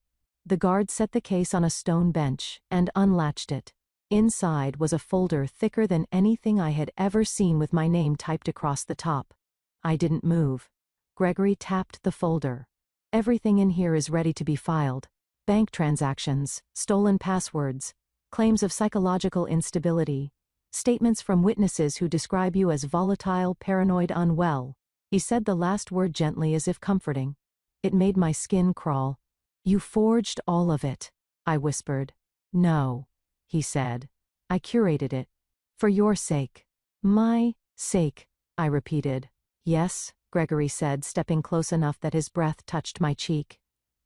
The guard set the case on a stone bench and unlatched it. Inside was a folder thicker than anything I had ever seen with my name typed across the top. I didn't move. Gregory tapped the folder. Everything in here is ready to be filed. Bank transactions, stolen passwords, claims of psychological instability, statements from witnesses who describe you as volatile, paranoid, unwell. He said the last word gently as if comforting. It made my skin crawl. You forged all of it, I whispered. No, he said. I curated it. For your sake. My sake, I repeated. Yes, Gregory said, stepping close enough that his breath touched my cheek.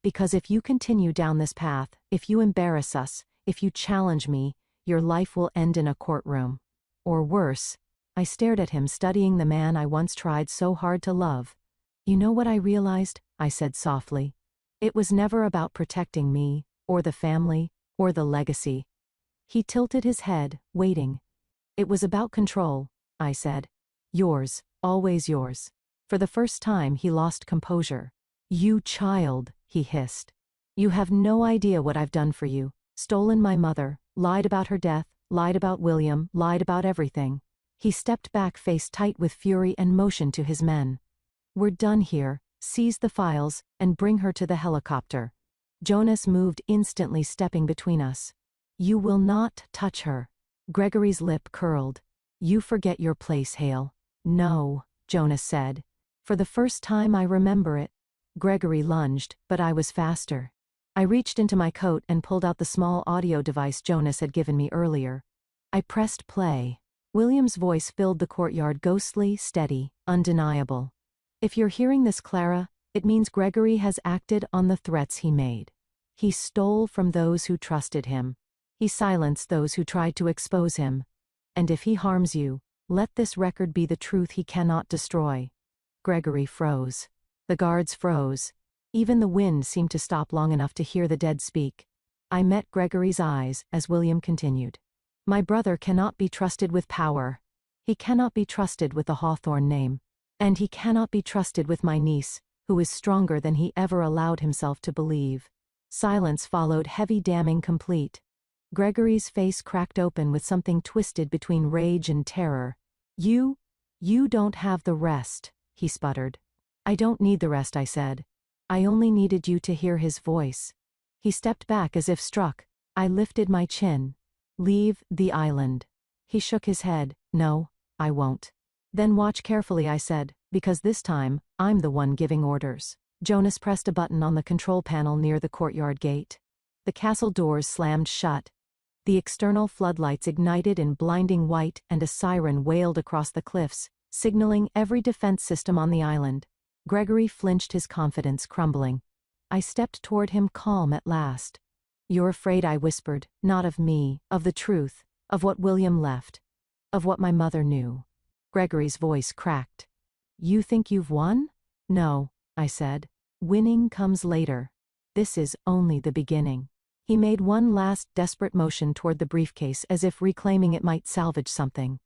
Because if you continue down this path, if you embarrass us, if you challenge me, your life will end in a courtroom. Or worse. I stared at him, studying the man I once tried so hard to love. You know what I realized? I said softly. It was never about protecting me, or the family, or the legacy. He tilted his head, waiting. It was about control, I said. Yours, always yours. For the first time he lost composure. You child, he hissed. You have no idea what I've done for you. Stolen my mother, lied about her death, lied about William, lied about everything. He stepped back, face tight with fury, and motioned to his men. We're done here. Seize the files, and bring her to the helicopter. Jonas moved instantly, stepping between us. You will not touch her. Gregory's lip curled. You forget your place, Hale. No, Jonas said. For the first time I remember it. Gregory lunged, but I was faster. I reached into my coat and pulled out the small audio device Jonas had given me earlier. I pressed play. William's voice filled the courtyard, ghostly, steady, undeniable. If you're hearing this, Clara, it means Gregory has acted on the threats he made. He stole from those who trusted him. He silenced those who tried to expose him. And if he harms you, let this record be the truth he cannot destroy. Gregory froze. The guards froze. Even the wind seemed to stop long enough to hear the dead speak. I met Gregory's eyes as William continued. My brother cannot be trusted with power. He cannot be trusted with the Hawthorne name. And he cannot be trusted with my niece, who is stronger than he ever allowed himself to believe. Silence followed, heavy, damning, complete. Gregory's face cracked open with something twisted between rage and terror. You don't have the rest, he sputtered. I don't need the rest, I said. I only needed you to hear his voice. He stepped back as if struck. I lifted my chin. Leave the island. He shook his head. No, I won't. Then watch carefully, I said, because this time, I'm the one giving orders. Jonas pressed a button on the control panel near the courtyard gate. The castle doors slammed shut. The external floodlights ignited in blinding white and a siren wailed across the cliffs, signaling every defense system on the island. Gregory flinched, his confidence crumbling. I stepped toward him, calm at last. You're afraid, I whispered, not of me, of the truth, of what William left, of what my mother knew. Gregory's voice cracked. You think you've won? No, I said. Winning comes later. This is only the beginning. He made one last desperate motion toward the briefcase as if reclaiming it might salvage something.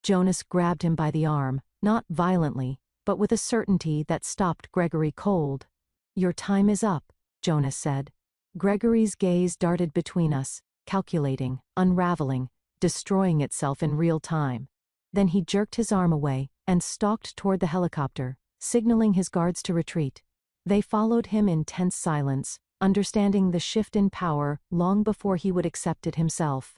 Jonas grabbed him by the arm, not violently, but with a certainty that stopped Gregory cold. Your time is up, Jonas said. Gregory's gaze darted between us, calculating, unraveling, destroying itself in real time. Then he jerked his arm away and stalked toward the helicopter, signaling his guards to retreat. They followed him in tense silence, understanding the shift in power long before he would accept it himself.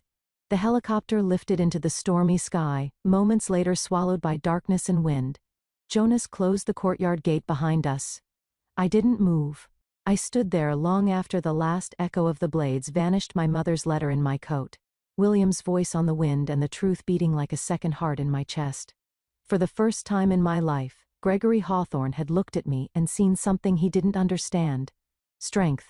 The helicopter lifted into the stormy sky, moments later swallowed by darkness and wind. Jonas closed the courtyard gate behind us. I didn't move. I stood there long after the last echo of the blades vanished, my mother's letter in my coat, William's voice on the wind, and the truth beating like a second heart in my chest. For the first time in my life, Gregory Hawthorne had looked at me and seen something he didn't understand. Strength.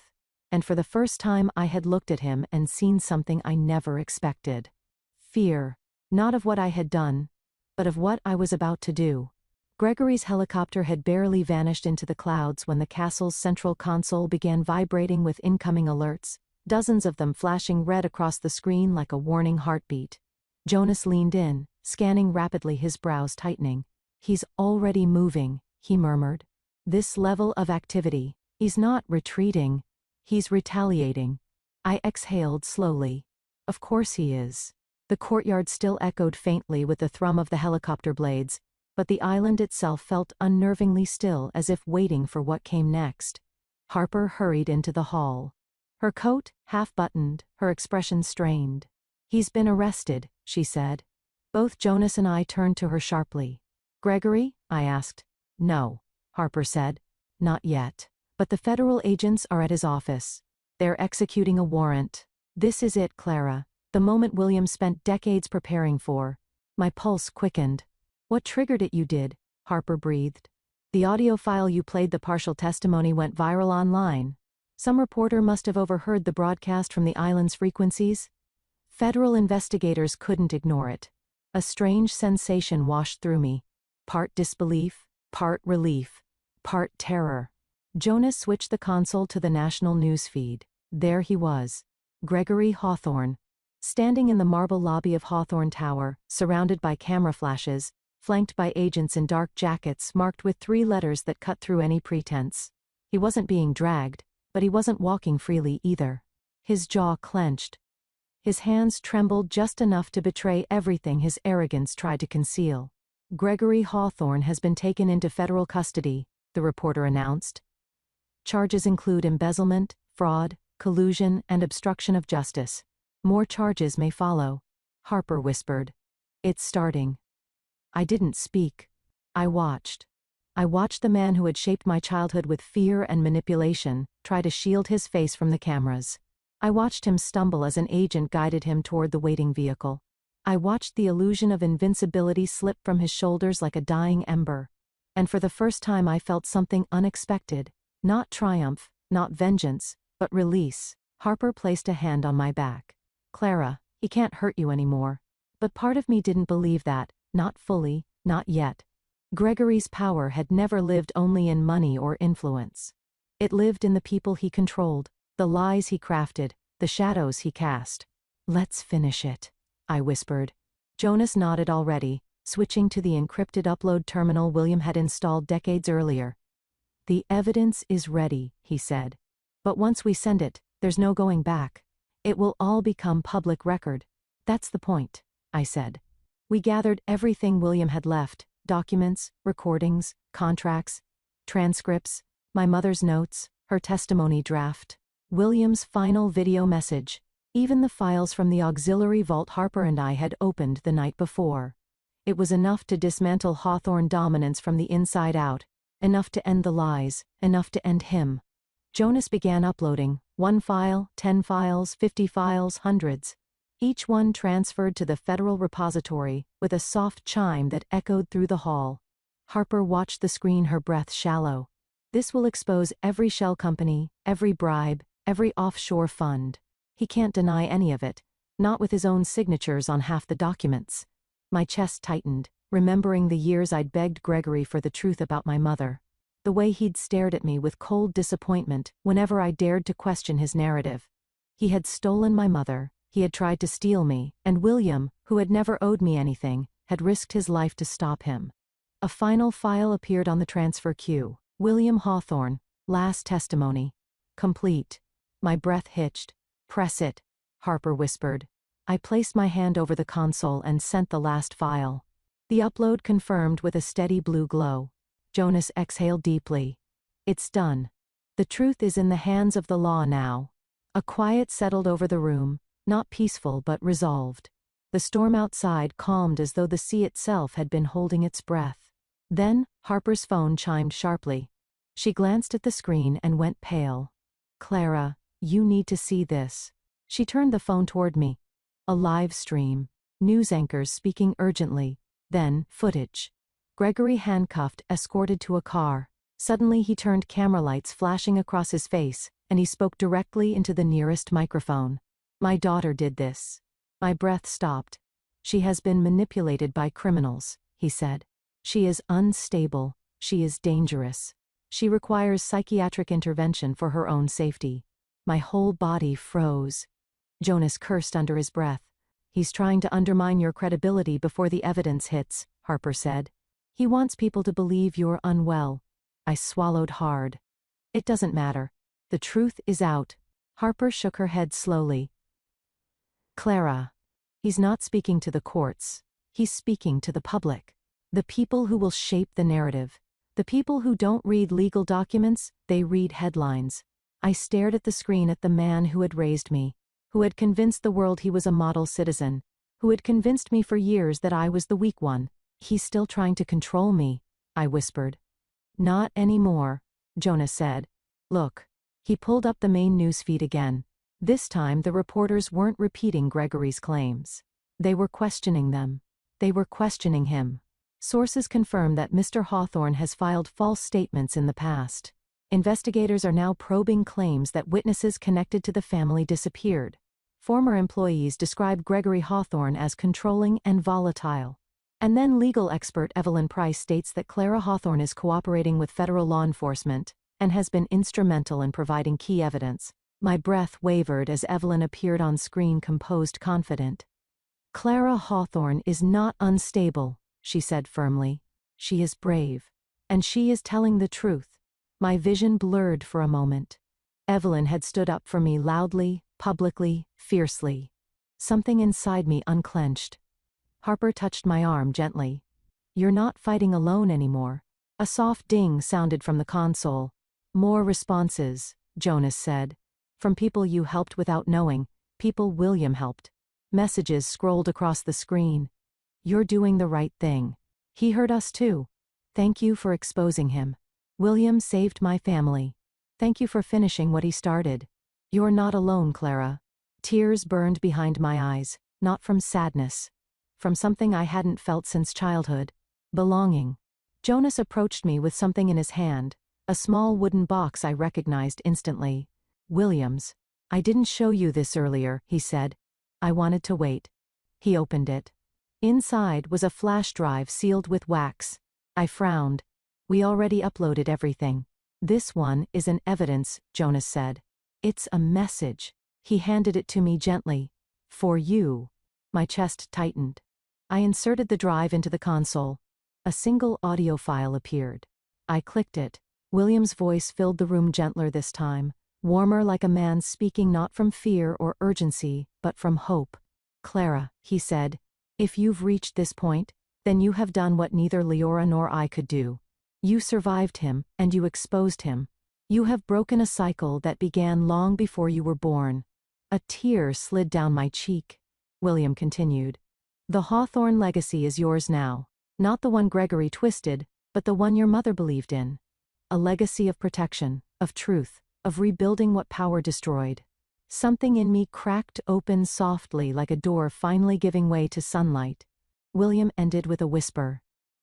And for the first time I had looked at him and seen something I never expected. Fear. Not of what I had done, but of what I was about to do. Gregory's helicopter had barely vanished into the clouds when the castle's central console began vibrating with incoming alerts, dozens of them flashing red across the screen like a warning heartbeat. Jonas leaned in, scanning rapidly, his brows tightening. He's already moving, he murmured. This level of activity. He's not retreating. He's retaliating. I exhaled slowly. Of course he is. The courtyard still echoed faintly with the thrum of the helicopter blades, but the island itself felt unnervingly still, as if waiting for what came next. Harper hurried into the hall. Her coat, half-buttoned, her expression strained. He's been arrested, she said. Both Jonas and I turned to her sharply. Gregory? I asked. No, Harper said. Not yet. But the federal agents are at his office. They're executing a warrant. This is it, Clara. The moment William spent decades preparing for. My pulse quickened. What triggered it? You did, Harper breathed. The audio file you played, the partial testimony, went viral online. Some reporter must have overheard the broadcast from the island's frequencies. Federal investigators couldn't ignore it. A strange sensation washed through me. Part disbelief, part relief, part terror. Jonas switched the console to the national news feed. There he was. Gregory Hawthorne. Standing in the marble lobby of Hawthorne Tower, surrounded by camera flashes, flanked by agents in dark jackets marked with 3 letters that cut through any pretense. He wasn't being dragged, but he wasn't walking freely either. His jaw clenched. His hands trembled just enough to betray everything his arrogance tried to conceal. Gregory Hawthorne has been taken into federal custody, the reporter announced. Charges include embezzlement, fraud, collusion, and obstruction of justice. More charges may follow, Harper whispered. It's starting. I didn't speak. I watched. I watched the man who had shaped my childhood with fear and manipulation try to shield his face from the cameras. I watched him stumble as an agent guided him toward the waiting vehicle. I watched the illusion of invincibility slip from his shoulders like a dying ember. And for the first time I felt something unexpected. Not triumph, not vengeance, but release. Harper placed a hand on my back. Clara, he can't hurt you anymore. But part of me didn't believe that, not fully, not yet. Gregory's power had never lived only in money or influence. It lived in the people he controlled, the lies he crafted, the shadows he cast. Let's finish it, I whispered. Jonas nodded already, switching to the encrypted upload terminal William had installed decades earlier. "The evidence is ready," he said. "But once we send it, there's no going back. It will all become public record." "That's the point," I said. We gathered everything William had left: documents, recordings, contracts, transcripts, my mother's notes, her testimony draft, William's final video message, even the files from the auxiliary vault Harper and I had opened the night before. It was enough to dismantle Hawthorne dominance from the inside out, enough to end the lies, enough to end him. Jonas began uploading, 1 file, 10 files, 50 files, hundreds. Each one transferred to the federal repository with a soft chime that echoed through the hall. Harper watched the screen, her breath shallow. This will expose every shell company, every bribe, every offshore fund. He can't deny any of it, not with his own signatures on half the documents. My chest tightened, remembering the years I'd begged Gregory for the truth about my mother. The way he'd stared at me with cold disappointment whenever I dared to question his narrative. He had stolen my mother, he had tried to steal me, and William, who had never owed me anything, had risked his life to stop him. A final file appeared on the transfer queue. William Hawthorne, last testimony. Complete. My breath hitched. "Press it," Harper whispered. I placed my hand over the console and sent the last file. The upload confirmed with a steady blue glow. Jonas exhaled deeply. "It's done. The truth is in the hands of the law now." A quiet settled over the room, not peaceful but resolved. The storm outside calmed as though the sea itself had been holding its breath. Then, Harper's phone chimed sharply. She glanced at the screen and went pale. "Clara, you need to see this." She turned the phone toward me. A live stream. News anchors speaking urgently. Then, footage. Gregory handcuffed, escorted to a car. Suddenly he turned, camera lights flashing across his face, and he spoke directly into the nearest microphone. "My daughter did this." My breath stopped. "She has been manipulated by criminals," he said. "She is unstable. She is dangerous. She requires psychiatric intervention for her own safety." My whole body froze. Jonas cursed under his breath. "He's trying to undermine your credibility before the evidence hits," Harper said. "He wants people to believe you're unwell." I swallowed hard. "It doesn't matter. The truth is out." Harper shook her head slowly. "Clara, he's not speaking to the courts. He's speaking to the public. The people who will shape the narrative. The people who don't read legal documents, they read headlines." I stared at the screen, at the man who had raised me, who had convinced the world he was a model citizen, who had convinced me for years that I was the weak one. "He's still trying to control me," I whispered. "Not anymore," Jonas said. "Look." He pulled up the main newsfeed again. This time the reporters weren't repeating Gregory's claims. They were questioning them. They were questioning him. Sources confirm that Mr. Hawthorne has filed false statements in the past. Investigators are now probing claims that witnesses connected to the family disappeared. Former employees describe Gregory Hawthorne as controlling and volatile. And then legal expert Evelyn Price states that Clara Hawthorne is cooperating with federal law enforcement and has been instrumental in providing key evidence. My breath wavered as Evelyn appeared on screen, composed, confident. "Clara Hawthorne is not unstable," she said firmly. "She is brave. And she is telling the truth." My vision blurred for a moment. Evelyn had stood up for me loudly, publicly, fiercely. Something inside me unclenched. Harper touched my arm gently. "You're not fighting alone anymore." A soft ding sounded from the console. "More responses," Jonas said. "From people you helped without knowing, people William helped." Messages scrolled across the screen. "You're doing the right thing. He hurt us too. Thank you for exposing him. William saved my family. Thank you for finishing what he started. You're not alone, Clara." Tears burned behind my eyes, not from sadness. From something I hadn't felt since childhood. Belonging. Jonas approached me with something in his hand, a small wooden box I recognized instantly. "Williams. I didn't show you this earlier," he said. "I wanted to wait." He opened it. Inside was a flash drive sealed with wax. I frowned. "We already uploaded everything." "This one is an evidence," Jonas said. "It's a message." He handed it to me gently. "For you." My chest tightened. I inserted the drive into the console. A single audio file appeared. I clicked it. William's voice filled the room gentler this time, warmer like a man speaking not from fear or urgency, but from hope. Clara, he said, if you've reached this point, then you have done what neither Leora nor I could do. You survived him, and you exposed him. You have broken a cycle that began long before you were born. A tear slid down my cheek. William continued. The Hawthorne legacy is yours now. Not the one Gregory twisted, but the one your mother believed in. A legacy of protection, of truth, of rebuilding what power destroyed. Something in me cracked open softly like a door finally giving way to sunlight. William ended with a whisper.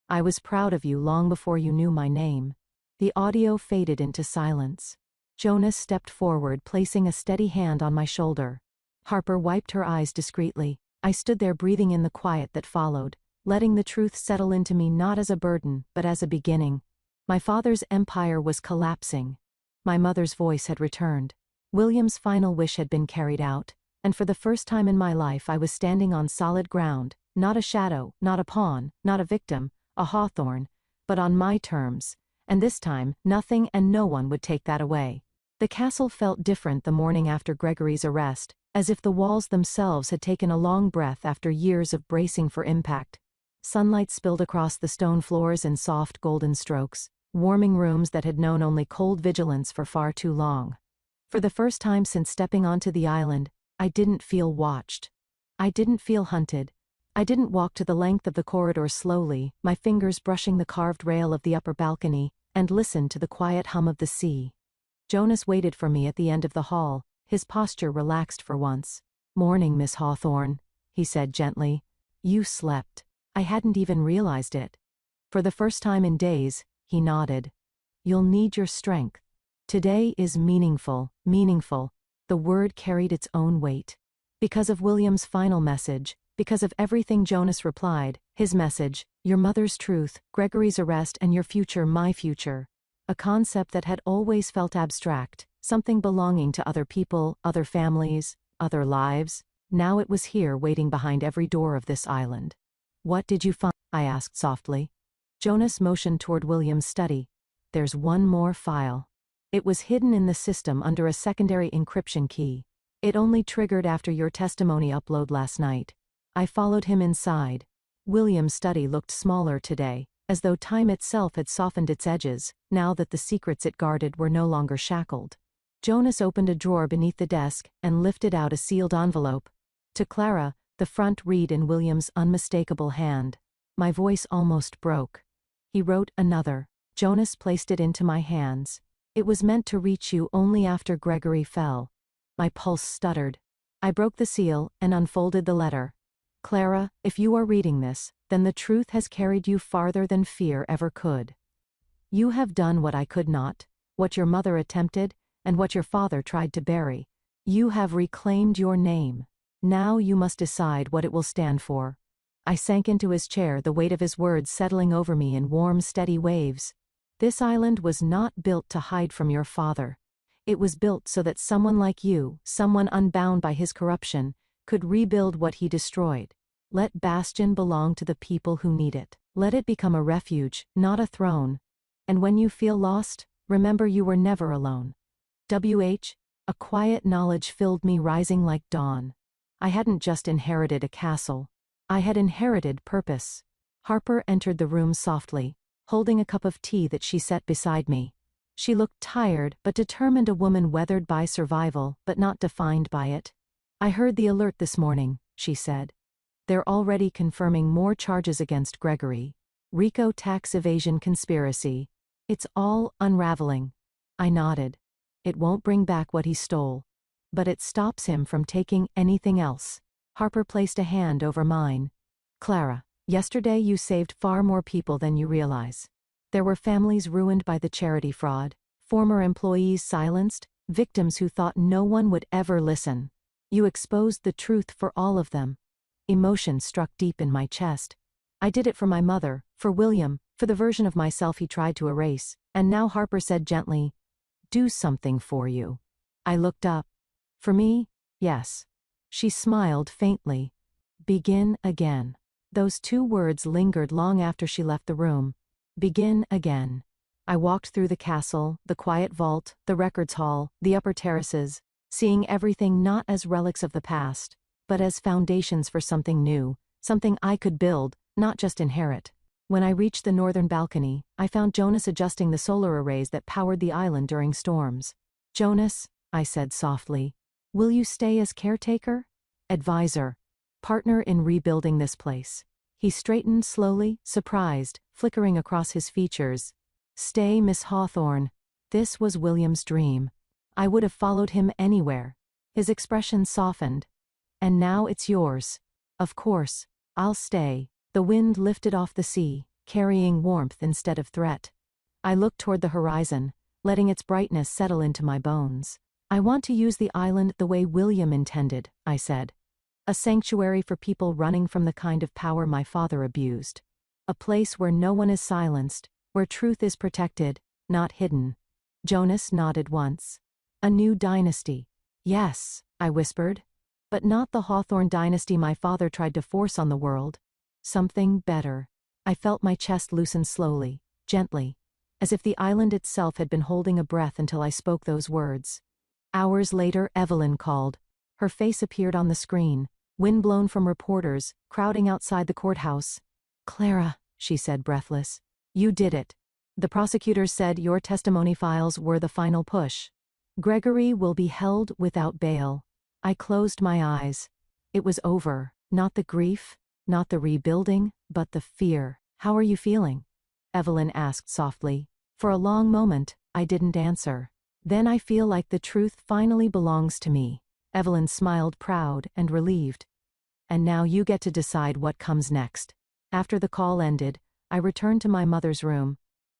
I was proud of you long before you knew my name. The audio faded into silence. Jonas stepped forward, placing a steady hand on my shoulder. Harper wiped her eyes discreetly. I stood there breathing in the quiet that followed, letting the truth settle into me not as a burden, but as a beginning. My father's empire was collapsing. My mother's voice had returned. William's final wish had been carried out, and for the first time in my life I was standing on solid ground, not a shadow, not a pawn, not a victim, a Hawthorne, but on my terms, and this time nothing and no one would take that away. The castle felt different the morning after Gregory's arrest, as if the walls themselves had taken a long breath after years of bracing for impact. Sunlight spilled across the stone floors in soft golden strokes, warming rooms that had known only cold vigilance for far too long. For the first time since stepping onto the island, I didn't feel watched. I didn't feel hunted. I didn't walk to the length of the corridor slowly, my fingers brushing the carved rail of the upper balcony, and listen to the quiet hum of the sea. Jonas waited for me at the end of the hall, his posture relaxed for once. Morning, Miss Hawthorne, he said gently. You slept. I hadn't even realized it. For the first time in days, he nodded. You'll need your strength. Today is meaningful, meaningful. The word carried its own weight. Because of William's final message, because of everything Jonas replied, his message, your mother's truth, Gregory's arrest and your future my future. A concept that had always felt abstract, something belonging to other people, other families, other lives. Now it was here waiting behind every door of this island. What did you find? I asked softly. Jonas motioned toward William's study. There's one more file. It was hidden in the system under a secondary encryption key. It only triggered after your testimony upload last night. I followed him inside. William's study looked smaller today, as though time itself had softened its edges, now that the secrets it guarded were no longer shackled. Jonas opened a drawer beneath the desk and lifted out a sealed envelope. To Clara, the front read in William's unmistakable hand. My voice almost broke. He wrote another. Jonas placed it into my hands. It was meant to reach you only after Gregory fell. My pulse stuttered. I broke the seal and unfolded the letter. Clara, if you are reading this, then the truth has carried you farther than fear ever could. You have done what I could not, what your mother attempted, and what your father tried to bury. You have reclaimed your name. Now you must decide what it will stand for. I sank into his chair, the weight of his words settling over me in warm, steady waves. This island was not built to hide from your father. It was built so that someone like you, someone unbound by his corruption, could rebuild what he destroyed. Let Bastion belong to the people who need it. Let it become a refuge, not a throne. And when you feel lost, remember you were never alone. A quiet knowledge filled me, rising like dawn. I hadn't just inherited a castle. I had inherited purpose. Harper entered the room softly, holding a cup of tea that she set beside me. She looked tired but determined, a woman weathered by survival but not defined by it. I heard the alert this morning, she said. They're already confirming more charges against Gregory. RICO tax evasion conspiracy. It's all unraveling. I nodded. It won't bring back what he stole. But it stops him from taking anything else. Harper placed a hand over mine. Clara, yesterday you saved far more people than you realize. There were families ruined by the charity fraud, former employees silenced, victims who thought no one would ever listen. You exposed the truth for all of them. Emotion struck deep in my chest. I did it for my mother, for William, for the version of myself he tried to erase, and now Harper said gently, do something for you. I looked up. For me? Yes. She smiled faintly. Begin again. Those two words lingered long after she left the room. Begin again. I walked through the castle, the quiet vault, the records hall, the upper terraces, seeing everything not as relics of the past, but as foundations for something new, something I could build, not just inherit. When I reached the northern balcony, I found Jonas adjusting the solar arrays that powered the island during storms. "Jonas," I said softly, "will you stay as caretaker? Advisor. Partner in rebuilding this place." He straightened slowly, surprised, flickering across his features. "Stay, Miss Hawthorne." This was William's dream. I would have followed him anywhere. His expression softened. "And now it's yours." "Of course, I'll stay." The wind lifted off the sea, carrying warmth instead of threat. I looked toward the horizon, letting its brightness settle into my bones. "I want to use the island the way William intended," I said. "A sanctuary for people running from the kind of power my father abused. A place where no one is silenced, where truth is protected, not hidden." Jonas nodded once. "A new dynasty." "Yes," I whispered. "But not the Hawthorne dynasty my father tried to force on the world. Something better." I felt my chest loosen slowly, gently, as if the island itself had been holding a breath until I spoke those words. Hours later, Evelyn called. Her face appeared on the screen, windblown from reporters, crowding outside the courthouse. "Clara," she said breathless, "you did it. The prosecutors said your testimony files were the final push. Gregory will be held without bail." I closed my eyes. It was over, not the grief, not the rebuilding, but the fear. "How are you feeling?" Evelyn asked softly. For a long moment, I didn't answer. "Then I feel like the truth finally belongs to me." Evelyn smiled, proud and relieved. "And now you get to decide what comes next." After the call ended, I returned to my mother's room.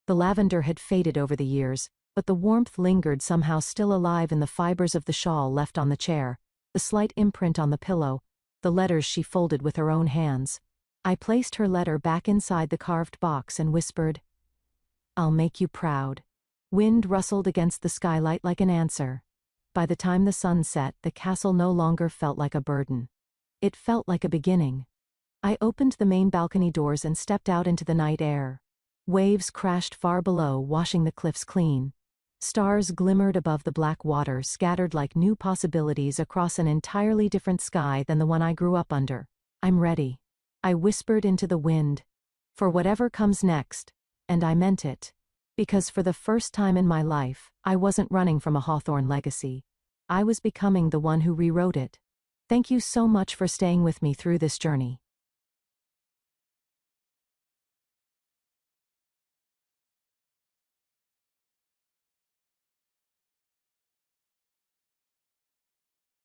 The lavender had faded over the years, but the warmth lingered, somehow still alive in the fibers of the shawl left on the chair, the slight imprint on the pillow, the letters she folded with her own hands. I placed her letter back inside the carved box and whispered, "I'll make you proud." Wind rustled against the skylight like an answer. By the time the sun set, the castle no longer felt like a burden. It felt like a beginning. I opened the main balcony doors and stepped out into the night air. Waves crashed far below, washing the cliffs clean. Stars glimmered above the black water, scattered like new possibilities across an entirely different sky than the one I grew up under. "I'm ready," I whispered into the wind. "For whatever comes next." And I meant it. Because for the first time in my life, I wasn't running from a Hawthorne legacy. I was becoming the one who rewrote it. Thank you so much for staying with me through this journey.